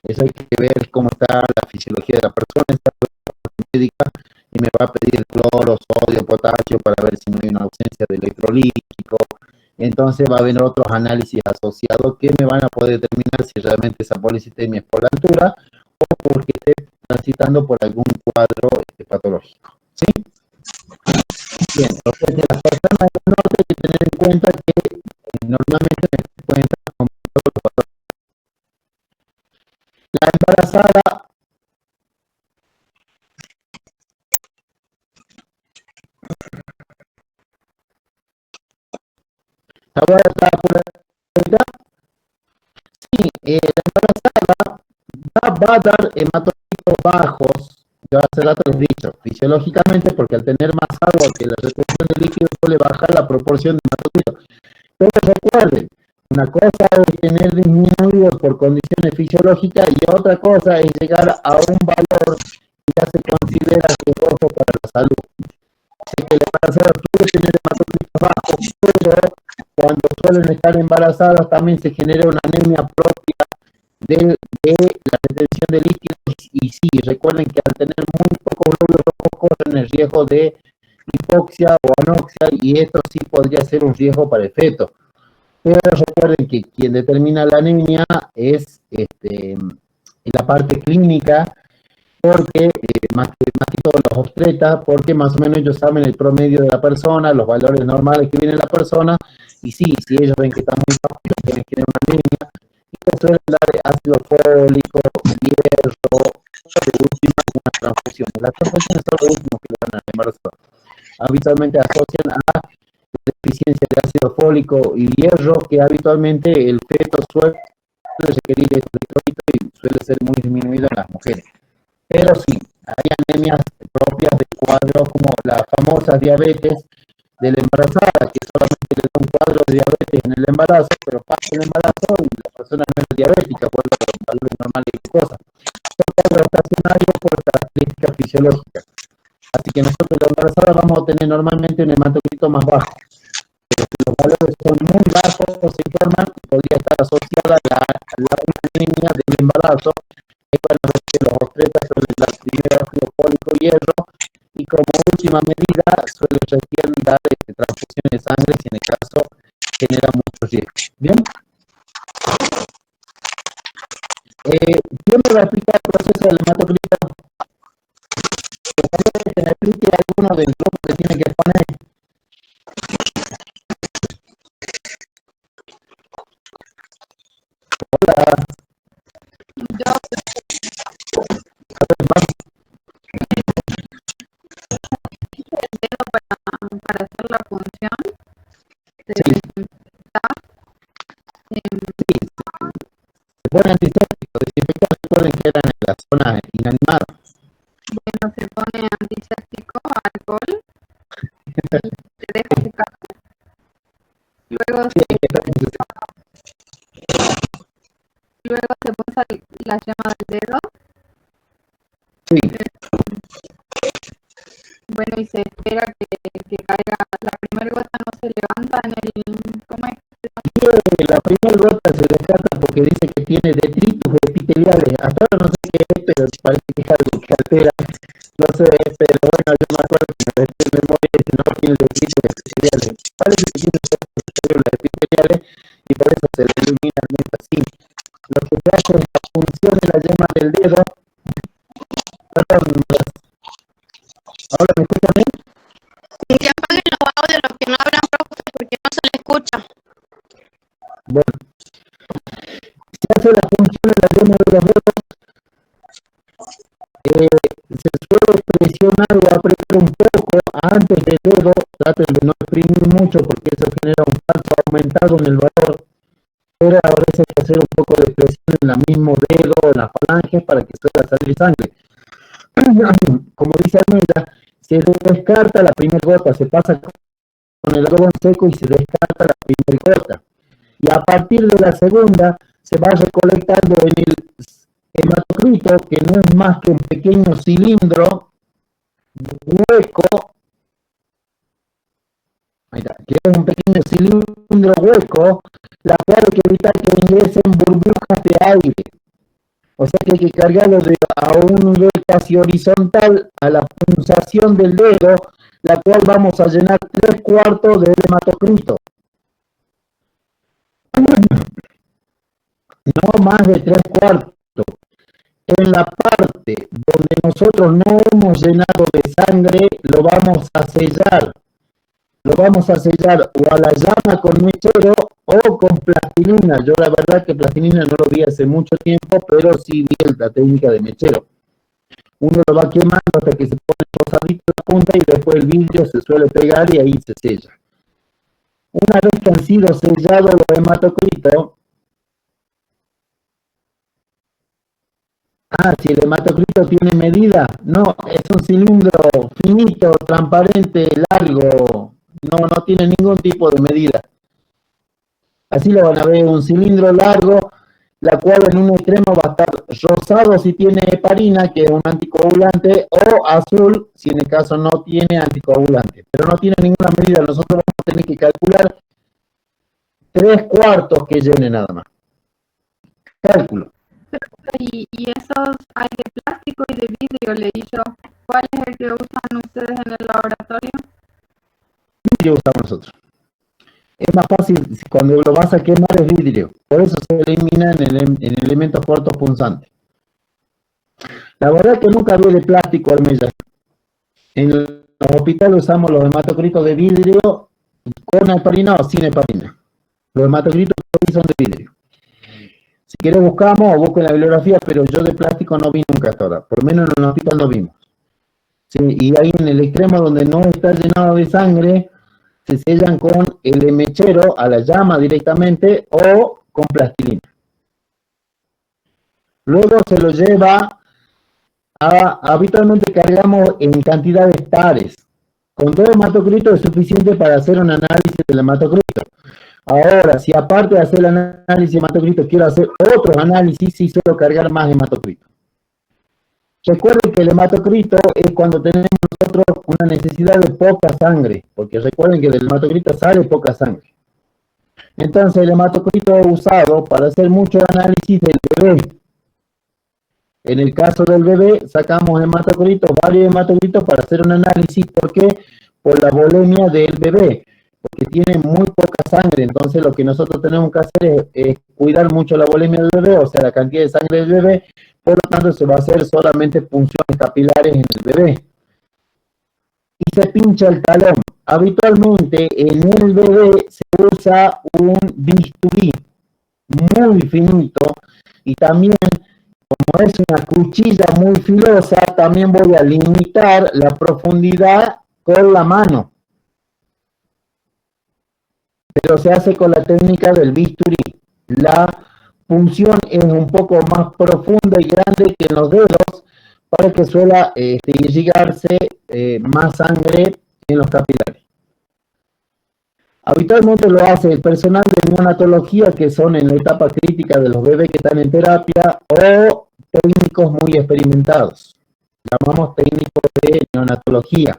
Eso hay que ver cómo está la fisiología de la persona, esta médica, y me va a pedir cloro, sodio, potasio para ver si no hay una ausencia de electrolítico. Entonces va a haber otros análisis asociados que me van a poder determinar si realmente esa policitemia es por la altura o porque esté transitando por algún cuadro patológico. ¿Sí? Bien, entonces las personas del norte hay que tener en cuenta que normalmente se pueden estar con todos los factores. La embarazada ahora está por acá. Sí, la embarazada va a dar hematocritos bajos. Yo hace rato les he dicho, fisiológicamente, porque al tener más agua que la retención de líquido suele bajar la proporción de hematocritos. Pero recuerden, una cosa es tener disminuido por condiciones fisiológicas y otra cosa es llegar a un valor que ya se considera riesgoso para la salud. Así que la embarazada puede tener hematocritos bajos, pero cuando suelen estar embarazadas también se genera una anemia propia de la retención de líquidos, y sí, recuerden que al tener muy pocos glóbulos rojos corren el riesgo de hipoxia o anoxia, y esto sí podría ser un riesgo para el feto. Pero recuerden que quien determina la anemia es en la parte clínica, porque más que todo los obstetras, porque más o menos ellos saben el promedio de la persona, los valores normales que viene la persona, y sí, si ellos ven que están muy bajos, tienen que tener una anemia, y les suelen dar ácido fólico, hierro, de última, una transfusión. Las transfusiones son lo último que le dan al embarazo. Habitualmente asocian a deficiencia de ácido fólico y hierro, que habitualmente el feto suele requerir estos electrolitos y suele ser muy disminuido en las mujeres. Pero sí, hay anemias propias de cuadros como las famosas diabetes, de la embarazada, que solamente le da un cuadro de diabetes en el embarazo, pero pasa el embarazo y la persona no es diabética, vuelve a los valores normales de glucosa. Son cuadros estacionarios por características fisiológicas. Así que nosotros la embarazada vamos a tener normalmente un hematocrito más bajo. Pero si los valores son muy bajos, se informan, podría estar asociada a la anemia del embarazo. Y van a ver que los obstetras suelen dar primero ácido fólico y hierro, y como última medida suele recién dar transfusiones de sangre si en el caso genera mucho riesgo. ¿Bien? ¿Quién me va a explicar el proceso del hematocrito? Que me explique alguno del grupo que tiene que poner. Hola. Yo, A ver, vamos. el dedo para hacer la punción de Sí. Se pone antiséptico, desinfectar, recuerden que eran en la zona inanimada. bueno, se pone antiséptico, alcohol, se deja secar. Luego Sí, hay que estar antiséptico. se pulsa la yema del dedo. Sí, Bueno, y se espera que caiga. La primera gota no se levanta en el... ¿Cómo es? la primera gota se descarta porque dice que tiene detritus epiteliales. Hasta ahora no sé qué es, pero parece que es algo que altera. No sé, pero bueno, yo me acuerdo que me dejé en memoria que no tiene detritus epiteliales. Parece que tiene células epiteliales y por eso se le elimina el así. Lo que se hace es la punción de la yema del dedo. Perdón, ahora me escuchan bien. Que apaguen los audios los que no hablan, profe, porque no se le escucha. Bueno, se hace la punción de la yema de los dedos. Se suele presionar o apretar un poco antes del dedo. Traten de no exprimir mucho porque eso genera un falso aumentado en el valor. Pero a veces hay que hacer un poco de presión en el mismo dedo o en las falanges para que suele salir sangre. Como dice Armella, se descarta la primera gota, se pasa con el algodón seco y se descarta la primera gota. Y a partir de la segunda se va recolectando en el hematocrito, que no es más que un pequeño cilindro hueco, ahí está, que es un pequeño cilindro hueco, la cual hay que evitar que ingresen burbujas de aire. O sea que hay que cargarlo a un nivel casi horizontal a la punzación del dedo, la cual vamos a llenar 3/4 del hematocrito. No más de 3/4. En la parte donde nosotros no hemos llenado de sangre, lo vamos a sellar. Lo vamos a sellar o a la llama con mechero o con plastilina. Yo la verdad que plastilina no lo vi hace mucho tiempo, pero sí vi la técnica de mechero. Uno lo va quemando hasta que se pone rosadito la punta y después el vidrio se suele pegar y ahí se sella. Una vez que han sido sellados los hematocritos, si el hematocrito tiene medida, no, es un cilindro finito, transparente, largo, no tiene ningún tipo de medida. Así lo van a ver, un cilindro largo, la cual en un extremo va a estar rosado si tiene heparina, que es un anticoagulante, o azul si en el caso no tiene anticoagulante. Pero no tiene ninguna medida, nosotros vamos a tener que calcular 3/4 que llene nada más. Cálculo. Y esos hay de plástico y de vidrio, leí yo. ¿Cuál es el que usan ustedes en el laboratorio? Vidrio usamos nosotros. Es más fácil, cuando lo vas a quemar es vidrio. Por eso se elimina en elementos cortos punzantes. La verdad que nunca vi de plástico Armella. En los hospitales usamos los hematocritos de vidrio con heparina o sin heparina. Los hematocritos son de vidrio. Si quieres buscamos o busco en la bibliografía, pero yo de plástico no vi nunca hasta ahora. Por lo menos en el hospital no vimos. Sí, y ahí en el extremo donde no está llenado de sangre, se sellan con el mechero a la llama directamente o con plastilina. Luego se lo lleva habitualmente cargamos en cantidades pares. Con 2 hematocritos es suficiente para hacer un análisis del hematocrito. Ahora, si aparte de hacer el análisis de hematocrito quiero hacer otros análisis, sí suelo cargar más hematocrito. Recuerden que el hematocrito es cuando tenemos nosotros una necesidad de poca sangre, porque recuerden que del hematocrito sale poca sangre. Entonces el hematocrito es usado para hacer mucho análisis del bebé. En el caso del bebé sacamos hematocritos, varios hematocritos para hacer un análisis. ¿Por qué? Por la volemia del bebé, porque tiene muy poca sangre. Entonces lo que nosotros tenemos que hacer es cuidar mucho la volemia del bebé, o sea, la cantidad de sangre del bebé. Por lo tanto, se va a hacer solamente punciones capilares en el bebé. Y se pincha el talón. Habitualmente en el bebé se usa un bisturí muy finito y también, como es una cuchilla muy filosa, también voy a limitar la profundidad con la mano. Pero se hace con la técnica del bisturí. La punción es un poco más profunda y grande que en los dedos para que suela irrigarse más sangre en los capilares. Habitualmente lo hace el personal de neonatología, que son en la etapa crítica de los bebés que están en terapia, o técnicos muy experimentados. Llamamos técnicos de neonatología.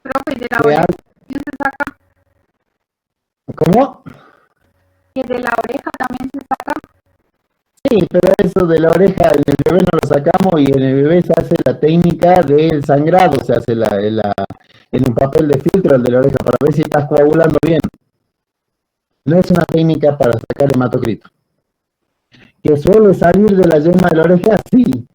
Profe, ¿y de la oreja también se saca? ¿Cómo? ¿Y de la oreja también se saca? Sí, pero eso de la oreja en el bebé no lo sacamos, y en el bebé se hace la técnica del sangrado, se hace en un papel de filtro de la oreja para ver si estás coagulando bien. No es una técnica para sacar hematocrito. Que suele salir de la yema de la oreja, sí,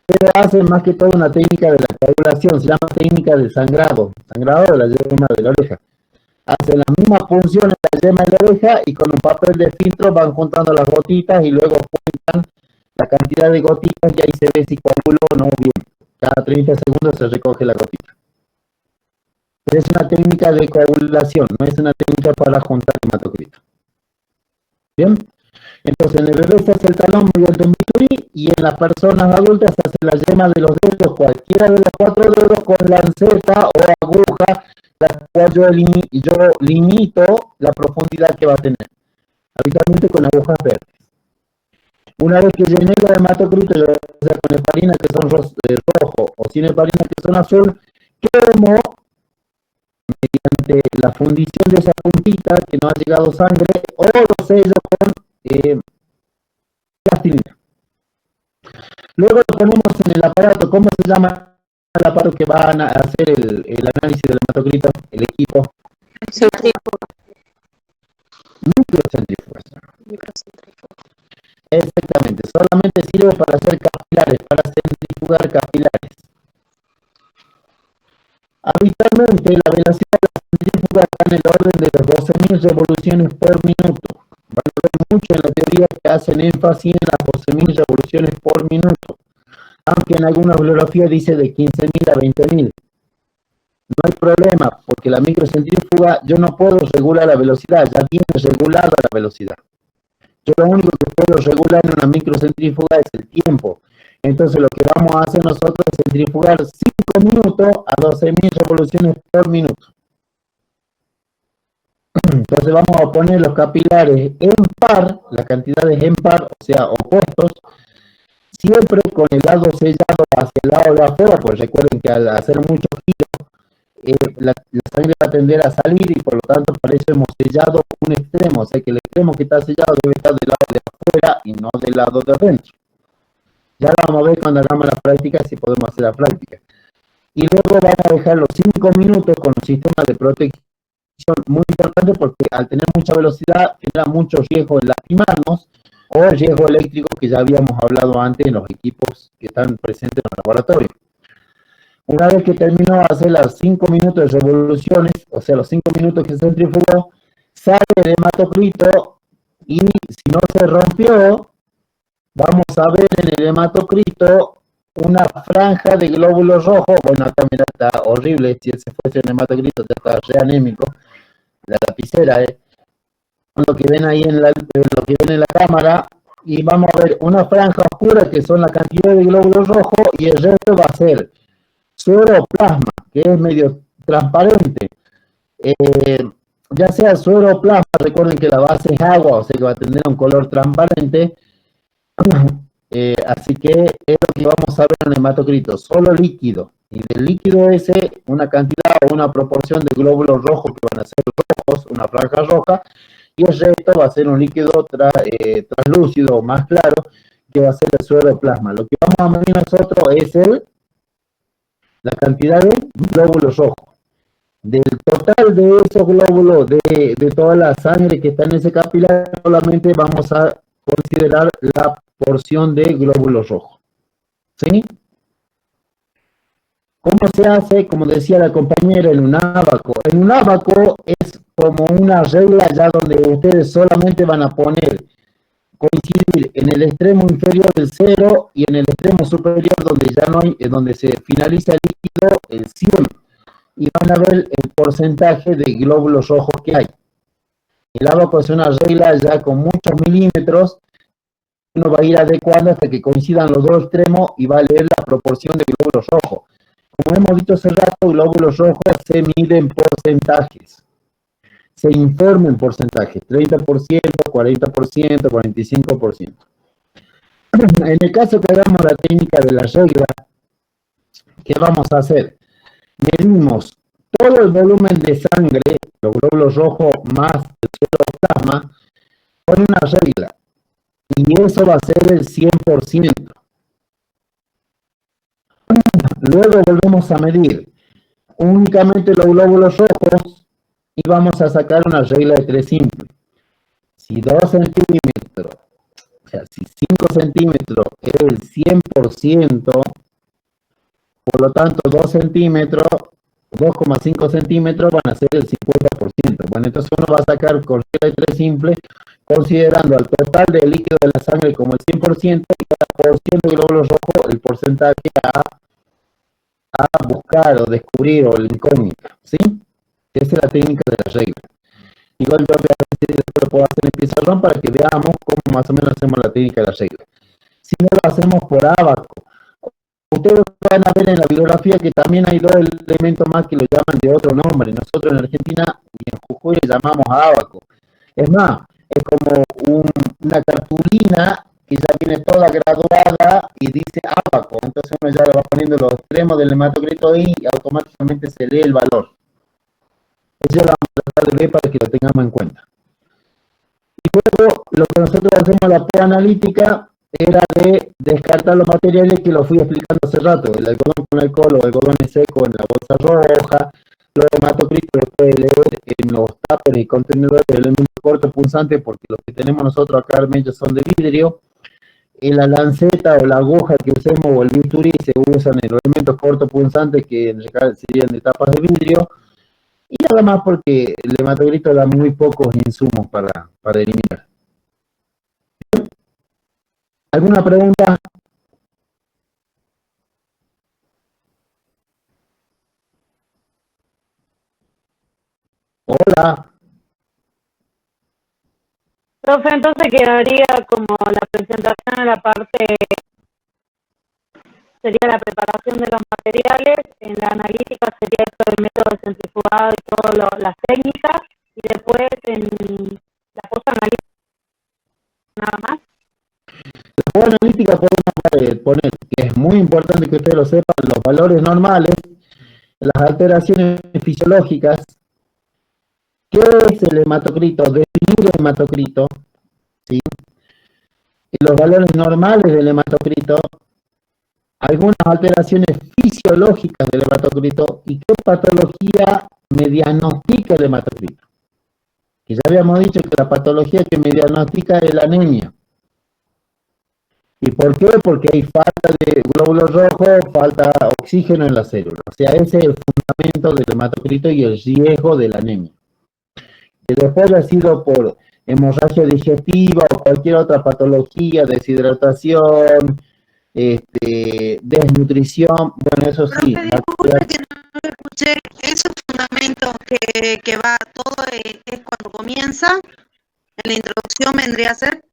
pero hacen más que todo una técnica de la coagulación, se llama técnica del sangrado de la yema de la oreja. Hacen la misma punción en la yema de la oreja y con un papel de filtro van juntando las gotitas y luego cuentan la cantidad de gotitas y ahí se ve si coaguló o no bien. Cada 30 segundos se recoge la gotita. Pero es una técnica de coagulación, no es una técnica para juntar hematocrito. ¿Bien? Entonces en el bebé se hace el talón mediante un bisturí y en las personas adultas se hace la yema de los dedos, cualquiera de los 4 dedos, con lanceta o aguja, la cual yo limito la profundidad que va a tener, habitualmente con agujas verdes. Una vez que llené el hematocrito, ya sea con heparina que son rojo o sin heparina que son azul, quemo mediante la fundición de esa puntita que no ha llegado sangre, o lo sello con plastilina. Luego lo ponemos en el aparato. ¿Cómo se llama el aparato que van a hacer el análisis del hematocrito? El equipo. Centrífuga. Microcentrífuga. Microcentrífuga. Exactamente. Solamente sirve para hacer capilares, para centrifugar capilares. Habitualmente la velocidad de la centrífuga está en el orden de los 12.000 revoluciones por minuto. Van a ver mucho en la teoría que hacen énfasis en las 12.000 revoluciones por minuto, aunque en alguna bibliografía dice de 15.000 a 20.000. No hay problema, porque la microcentrífuga yo no puedo regular la velocidad, ya viene regulada la velocidad. Yo lo único que puedo regular en una microcentrífuga es el tiempo. Entonces lo que vamos a hacer nosotros es centrifugar 5 minutos a 12.000 revoluciones por minuto. Entonces vamos a poner los capilares en par, las cantidades en par, o sea, opuestos, siempre con el lado sellado hacia el lado de afuera, pues recuerden que al hacer mucho giro, la sangre va a tender a salir y por lo tanto para eso hemos sellado un extremo, o sea que el extremo que está sellado debe estar del lado de afuera y no del lado de adentro. Ya lo vamos a ver cuando hagamos la práctica, si podemos hacer la práctica. Y luego vamos a dejar los 5 minutos con un sistema de protección muy importante, porque al tener mucha velocidad genera mucho riesgo de lastimarnos o el riesgo eléctrico que ya habíamos hablado antes en los equipos que están presentes en el laboratorio. Una vez que terminó de hacer los 5 minutos de revoluciones, o sea, los 5 minutos que se centrifugó, sale el hematocrito y si no se rompió, vamos a ver en el hematocrito una franja de glóbulos rojos. Bueno, acá mira, está horrible, si ese fuese un hematocrito ya está re anémico, la lapicera, lo que ven ahí en lo que ven en la cámara, y vamos a ver una franja oscura que son la cantidad de glóbulos rojos y el resto va a ser suero plasma, que es medio transparente. Ya sea suero o plasma, recuerden que la base es agua, o sea que va a tener un color transparente. Así que es lo que vamos a ver en el hematocrito, solo líquido. Y del líquido ese, una cantidad o una proporción de glóbulos rojos que van a ser rojos, una franja roja, y el resto va a ser un líquido translúcido, más claro, que va a ser el suero o plasma. Lo que vamos a medir nosotros es la cantidad de glóbulos rojos. Del total de esos glóbulos, de toda la sangre que está en ese capilar, solamente vamos a considerar la porción de glóbulos rojos. ¿Sí? ¿Cómo se hace? Como decía la compañera, en un ábaco. En un ábaco es como una regla ya donde ustedes solamente van a coincidir en el extremo inferior del 0 y en el extremo superior donde ya no hay, donde se finaliza el líquido, el 100. Y van a ver el porcentaje de glóbulos rojos que hay. El ábaco es una regla ya con muchos milímetros. Uno va a ir adecuando hasta que coincidan los dos extremos y va a leer la proporción de glóbulos rojos. Como hemos dicho hace rato, glóbulos rojos se miden porcentajes. Se informan porcentajes, 30%, 40%, 45%. En el caso que hagamos la técnica de la regla, ¿qué vamos a hacer? Medimos todo el volumen de sangre, los glóbulos rojos más el suero o plasma, con una regla. Y eso va a ser el 100%. Luego volvemos a medir únicamente los glóbulos rojos y vamos a sacar una regla de 3 simple. Si 2 centímetros, o sea, si 5 centímetros es el 100%, por lo tanto 2 centímetros, 2,5 centímetros van a ser el 50%. Bueno, entonces uno va a sacar con regla de 3 simple, considerando al total del líquido de la sangre como el 100% y la porción de glóbulos rojos, el porcentaje a buscar o descubrir o la incógnita, ¿sí? Esa es la técnica de la regla. Igual yo voy a ver si después lo puedo hacer en pizarrón para que veamos cómo más o menos hacemos la técnica de la regla. Si no lo hacemos por ábaco, ustedes van a ver en la bibliografía que también hay dos elementos más que lo llaman de otro nombre. Nosotros en Argentina y en Jujuy le llamamos ábaco. Es más, es como una cartulina que ya viene toda graduada y dice ábaco. Entonces uno ya le va poniendo los extremos del hematocrito y automáticamente se lee el valor. Eso lo vamos a tratar de ver para que lo tengamos en cuenta. Y luego lo que nosotros hacemos la preanalítica era de descartar los materiales que lo fui explicando hace rato. El algodón con alcohol o algodón seco en la bolsa roja, los hematocritos los puede leer en los tuppers y contenedores de elementos cortopunzantes porque los que tenemos nosotros acá realmente son de vidrio. En la lanceta o la aguja que usemos o el bisturí se usan en los elementos cortopunzantes que en realidad serían de tapas de vidrio. Y nada más porque el hematocrito da muy pocos insumos para eliminar. ¿Alguna pregunta? Hola. Profe, entonces quedaría como la presentación en la parte, sería la preparación de los materiales, en la analítica sería esto del método de centrifugado y todas las técnicas, y después en la postanalítica nada más. La postanalítica podemos poner, que es muy importante que ustedes lo sepan, los valores normales, las alteraciones fisiológicas. ¿Qué es el hematocrito? Definir el hematocrito, ¿sí? Y los valores normales del hematocrito, algunas alteraciones fisiológicas del hematocrito y qué patología me diagnostica el hematocrito. Que ya habíamos dicho que la patología que me diagnostica es la anemia. ¿Y por qué? Porque hay falta de glóbulos rojos, falta oxígeno en la célula. O sea, ese es el fundamento del hematocrito y el riesgo de la anemia. Que después ha sido por hemorragia digestiva o cualquier otra patología, deshidratación, desnutrición, bueno, eso sí. Profe, disculpe que no lo escuché. Esos fundamentos que va todo es cuando comienza, en la introducción vendría a ser.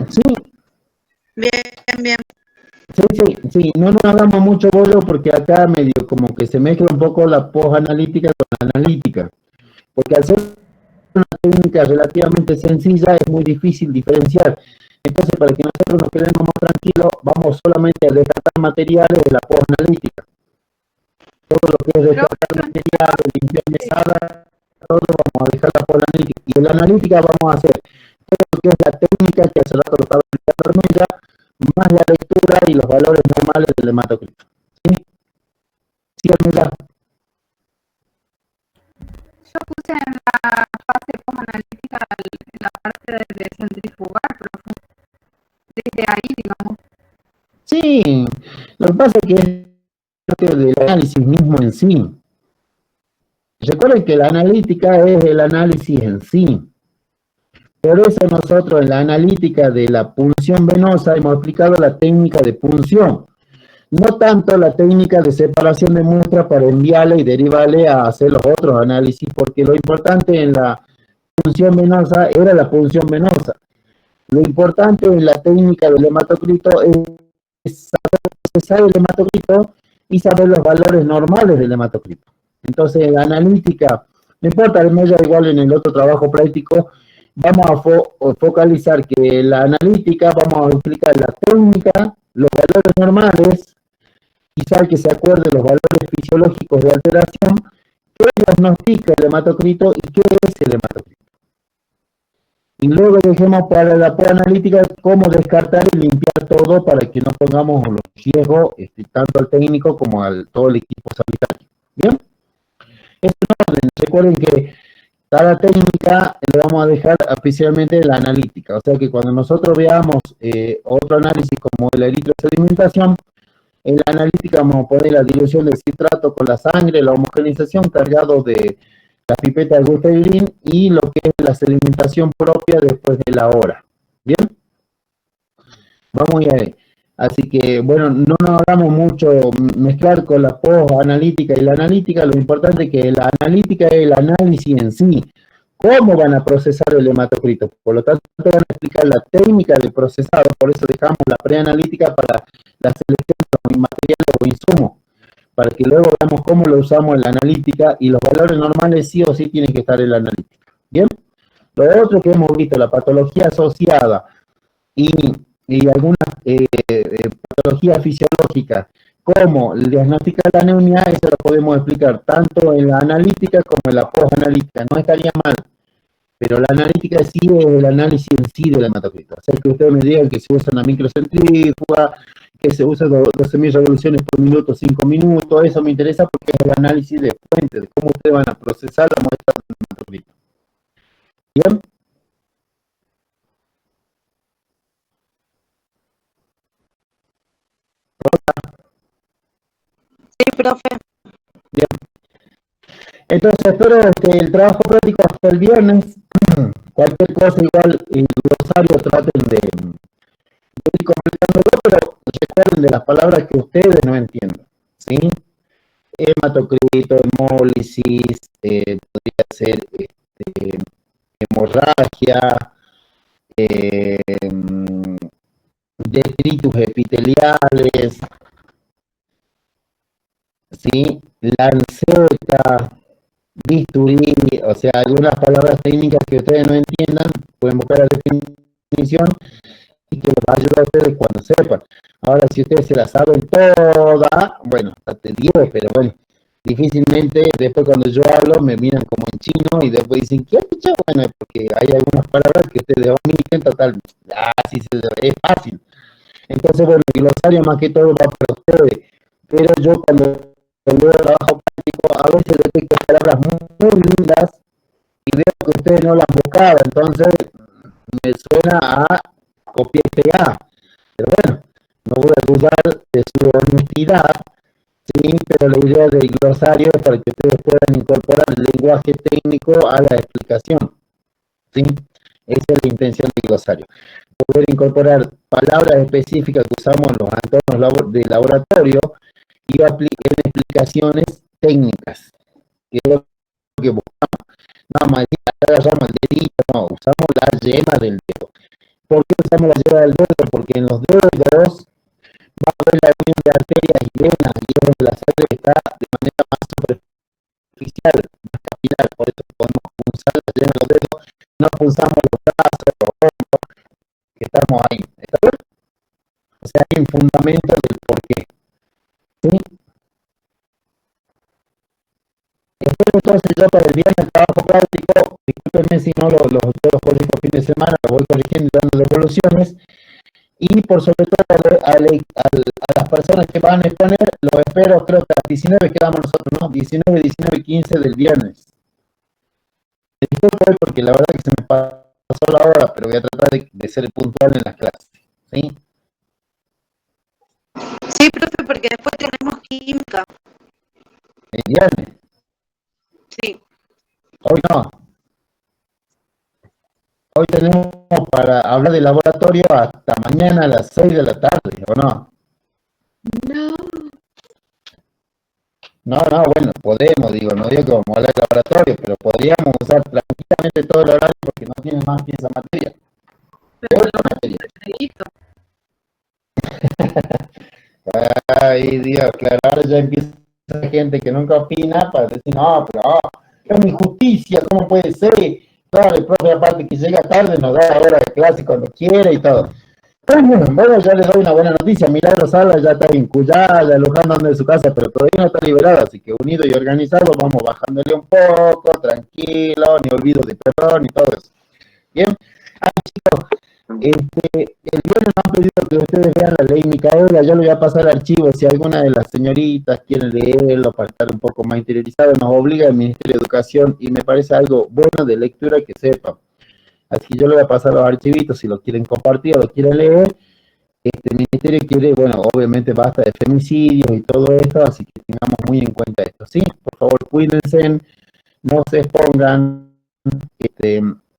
Sí. Bien, bien. Sí, no nos hagamos mucho bollo porque acá medio como que se mezcla un poco la post-analítica con la analítica, porque al ser una técnica relativamente sencilla es muy difícil diferenciar. Entonces, para que nosotros nos quedemos más tranquilos, vamos solamente a descartar materiales de la post-analítica. Todo lo que es descartar materiales, limpiar mesada, todo vamos a dejar la post-analítica. Y en la analítica vamos a hacer todo lo que es la técnica que hace rato lo estaba explicando ella, más la lectura y los valores normales del hematocrito. ¿Sí? Sí, amiga. Yo puse en la fase post-analítica la parte de centrifugar, pero desde ahí, digamos. Sí, lo que pasa es que es parte del análisis mismo en sí. Recuerden que la analítica es el análisis en sí. Por eso nosotros en la analítica de la punción venosa hemos explicado la técnica de punción. No tanto la técnica de separación de muestra para enviarle y derivarle a hacer los otros análisis, porque lo importante en la punción venosa era la punción venosa. Lo importante en la técnica del hematocrito es saber procesar el hematocrito y saber los valores normales del hematocrito. Entonces, en la analítica, no importa el medio, igual en el otro trabajo práctico, vamos a focalizar que la analítica, vamos a explicar la técnica, los valores normales, quizá que se acuerde los valores fisiológicos de alteración, qué diagnostica el hematocrito y qué es el hematocrito. Y luego dejemos para la analítica cómo descartar y limpiar todo para que no pongamos los riesgos tanto al técnico como al todo el equipo sanitario. ¿Bien? Esto en orden. Recuerden que cada técnica le vamos a dejar oficialmente la analítica. O sea que cuando nosotros veamos otro análisis como la eritrosedimentación, en la analítica vamos a poner la dilución del citrato con la sangre, la homogeneización cargado de la pipeta de Guttering y lo que es la sedimentación propia después de la hora. ¿Bien? Vamos a ir. Así que, bueno, no nos hagamos mucho mezclar con la post-analítica y la analítica. Lo importante es que la analítica es el análisis en sí. ¿Cómo van a procesar el hematocrito? Por lo tanto, van a explicar la técnica del procesado. Por eso dejamos la preanalítica para la selección de los materiales o insumos, para que luego veamos cómo lo usamos en la analítica y los valores normales sí o sí tienen que estar en la analítica. ¿Bien? Lo otro que hemos visto, la patología asociada y algunas patologías fisiológicas, como diagnosticar la anemia, eso lo podemos explicar tanto en la analítica como en la post-analítica. No estaría mal, pero la analítica sí es el análisis en sí del hematocrito. O sea, que ustedes me digan que se usa una microcentrífuga, que se usa 12.000 revoluciones por minuto, 5 minutos, eso me interesa porque es el análisis de fuente, de cómo ustedes van a procesar la muestra del hematocrito. ¿Bien? Sí, profe. Bien. Entonces espero el trabajo práctico hasta el viernes. Cualquier cosa igual, el glosario traten de ir completándolo, pero recuerden de las palabras que ustedes no entienden, ¿sí? Hematocrito, hemólisis, podría ser hemorragia, detritus epiteliales, ¿sí? Lanceta, bisturí, o sea, algunas palabras técnicas que ustedes no entiendan, pueden buscar la definición y que les va a ayudar a ustedes cuando sepan. Ahora, si ustedes se la saben toda, bueno, hasta 10, pero bueno, difícilmente después cuando yo hablo me miran como en chino y después dicen, ¿qué has dicho? Bueno, porque hay algunas palabras que ustedes omiten, total, así es fácil. Entonces, bueno, el glosario más que todo va para ustedes, pero yo cuando veo trabajo práctico, a veces detecto palabras muy lindas y veo que ustedes no las buscaban, entonces me suena a copiar y pegar. Pero bueno, no voy a dudar de su honestidad, sí, pero la idea del glosario es para que ustedes puedan incorporar el lenguaje técnico a la explicación, ¿sí? Esa es la intención del glosario. Poder incorporar palabras específicas que usamos en los entornos de laboratorio y en explicaciones técnicas, que es lo que buscamos. No vamos a decir, agarramos el dedito, no, usamos la yema del dedo. ¿Por qué usamos la yema del dedo? Porque en los dedos va a ver la unión de arterias y venas, y es donde la sangre está de manera más superficial, más capilar, por eso podemos pulsar lleno los dedos, no pulsamos los brazos, los hombros, que estamos ahí, ¿está bien? O sea, hay un fundamento del porqué, ¿sí? Espero entonces yo para el viernes el trabajo práctico, discúlpenme si no yo los corrijo fin de semana, lo voy corrigiendo y dando devoluciones, y por sobre todo a las personas que van a exponer, los espero, creo que a las 19 quedamos nosotros, ¿no? 19 y 15 del viernes. Me disculpo hoy porque la verdad que se me pasó la hora, pero voy a tratar de ser puntual en las clases, ¿sí? Sí, profe, porque después tenemos química. El viernes. Sí. Hoy no. Hoy tenemos para hablar de laboratorio hasta mañana a las 6 de la tarde, ¿o no? No, bueno, podemos, digo, no digo que vamos a hablar de laboratorio, pero podríamos usar tranquilamente todo el horario porque no tiene más que esa materia. Pero Otra materia. Ay, Dios, claro, ahora ya empieza gente que nunca opina para decir, no, pero es una injusticia, ¿cómo puede ser? Claro, el profe aparte que llega tarde nos da la hora de clase cuando quiere y todo. Pero bueno, ya les doy una buena noticia, Milagro Salas ya está vinculada, alojando en su casa, pero todavía no está liberada, así que unido y organizado vamos bajándole un poco, tranquilo, ni olvido de perdón y todo eso. Bien, chicos, el viernes me han pedido que ustedes vean la ley Micaela, yo le voy a pasar el archivo, si alguna de las señoritas quieren leerlo para estar un poco más interiorizado, nos obliga el Ministerio de Educación y me parece algo bueno de lectura que sepan. Así que yo le voy a pasar los archivitos, si lo quieren compartir o lo quieren leer. El Ministerio quiere, bueno, obviamente basta de femicidios y todo esto, así que tengamos muy en cuenta esto, ¿sí? Por favor, cuídense, no se expongan,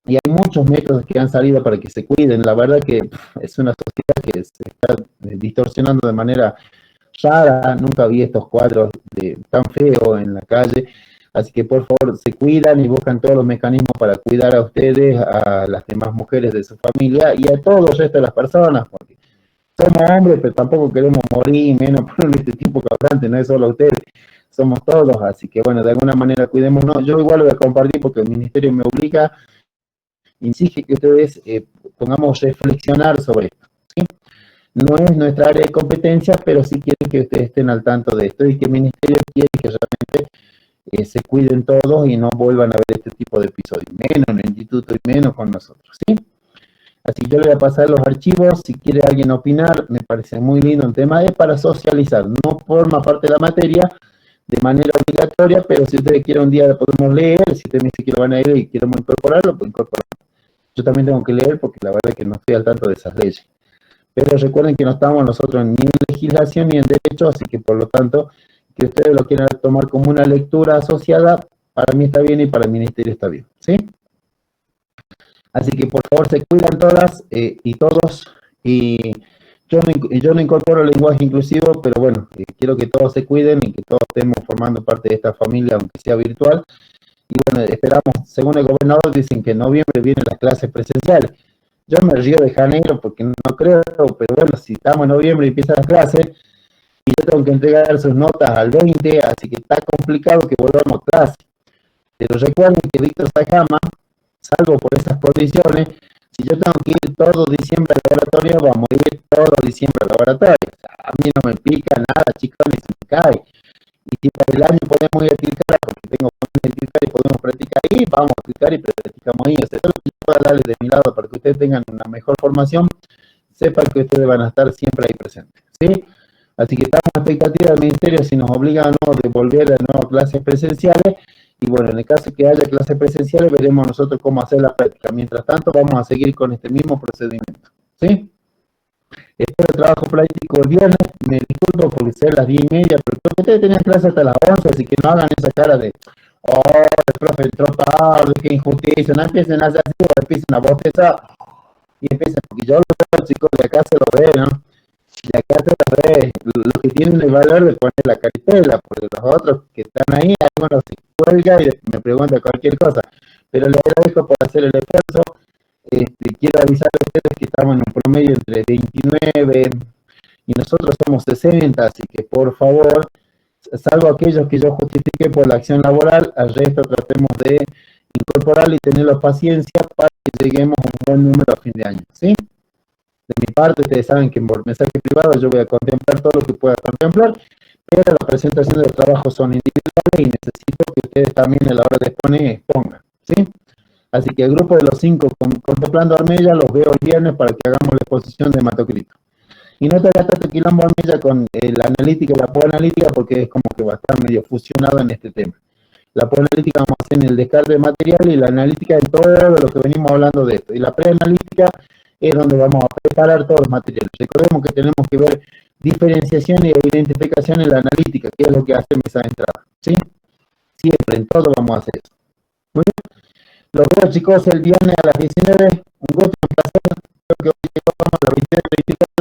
y hay muchos métodos que han salido para que se cuiden. La verdad que es una sociedad que se está distorsionando de manera rara. Nunca vi estos cuadros tan feos en la calle. Así que por favor se cuidan y buscan todos los mecanismos para cuidar a ustedes, a las demás mujeres de su familia y a todos el resto de las personas. Porque somos hombres, pero tampoco queremos morir, menos por este tipo cabrante, no es solo ustedes. Somos todos, así que bueno, de alguna manera cuidémonos. Yo igual lo voy a compartir porque el Ministerio me obliga, insiste que ustedes pongamos reflexionar sobre esto, ¿sí? No es nuestra área de competencia, pero sí quieren que ustedes estén al tanto de esto y que el Ministerio quiere que realmente se cuiden todos y no vuelvan a ver este tipo de episodios, menos en el instituto y menos con nosotros, ¿sí? Así que yo le voy a pasar los archivos, si quiere alguien opinar, me parece muy lindo el tema, es para socializar, no forma parte de la materia de manera obligatoria, pero si ustedes quieren un día lo podemos leer, si ustedes me dicen que lo van a leer y queremos incorporarlo, pues incorporarlo. Yo también tengo que leer porque la verdad es que no estoy al tanto de esas leyes. Pero recuerden que no estamos nosotros ni en legislación ni en derecho, así que por lo tanto, que ustedes lo quieran tomar como una lectura asociada, para mí está bien y para el Ministerio está bien, ¿sí? Así que por favor se cuidan todas y todos, y yo no incorporo el lenguaje inclusivo, pero bueno, quiero que todos se cuiden y que todos estemos formando parte de esta familia, aunque sea virtual. Y bueno, esperamos, según el gobernador, dicen que en noviembre vienen las clases presenciales. Yo me río de Janeiro porque no creo, pero bueno, si estamos en noviembre y empiezan las clases, y yo tengo que entregar sus notas al 20, así que está complicado que volvamos a clase. Pero recuerden que Víctor Sajama, salvo por esas condiciones, si yo tengo que ir todo diciembre al laboratorio, vamos a ir todo diciembre al laboratorio. O sea, a mí no me pica nada, chicos, ni se me cae. Y si por el año podemos ir a Tilcara, porque tengo que ir a Tilcara y podemos practicar ahí, vamos a Tilcara y practicamos ahí. O sea, yo puedo darles de mi lado para que ustedes tengan una mejor formación, sepan que ustedes van a estar siempre ahí presentes, ¿sí? Así que estamos a expectativa del Ministerio si nos obliga o no de volver a nuevas clases presenciales. Y bueno, en el caso que haya clases presenciales, veremos nosotros cómo hacer la práctica. Mientras tanto, vamos a seguir con este mismo procedimiento, ¿sí? Espero el trabajo práctico el viernes. Me disculpo por ser las 10:30, pero creo que ustedes tenían clase hasta las 11, así que no hagan esa cara de, el profe entró tarde, qué injusticia. No empiecen a hacer así, empiecen a bostezar y empiecen, porque yo lo veo, chicos, de acá se lo ve, ¿no? De acá se lo ve, los que tienen el valor de poner la caritela, porque los otros que están ahí, algunos se cuelgan y me preguntan cualquier cosa, pero les agradezco por hacer el esfuerzo. Quiero avisar a ustedes que estamos en un promedio entre 29 y nosotros somos 60, así que por favor, salvo aquellos que yo justifique por la acción laboral, al resto tratemos de incorporarlo y tenerlo paciencia para que lleguemos a un buen número a fin de año, ¿sí? De mi parte, ustedes saben que por mensaje privado yo voy a contemplar todo lo que pueda contemplar, pero la presentación de los trabajos son individuales y necesito que ustedes también a la hora de exponer pongan, ¿sí? Así que el grupo de los 5 contemplando Armella los veo el viernes para que hagamos la exposición de hematocrito. Y no te hagas tanto quilombo Armella con la analítica y la podanalítica porque es como que va a estar medio fusionado en este tema. La podanalítica vamos a hacer en el descarte de material y la analítica en todo lo que venimos hablando de esto. Y la preanalítica es donde vamos a preparar todos los materiales. Recordemos que tenemos que ver diferenciación y identificación en la analítica, que es lo que hace mesa de entrada, ¿sí? Siempre, en todo vamos a hacer eso. Muy bien. Los veo, chicos, el viernes a las 19. Un gusto, un placer. Creo que hoy llegamos a las 23:23.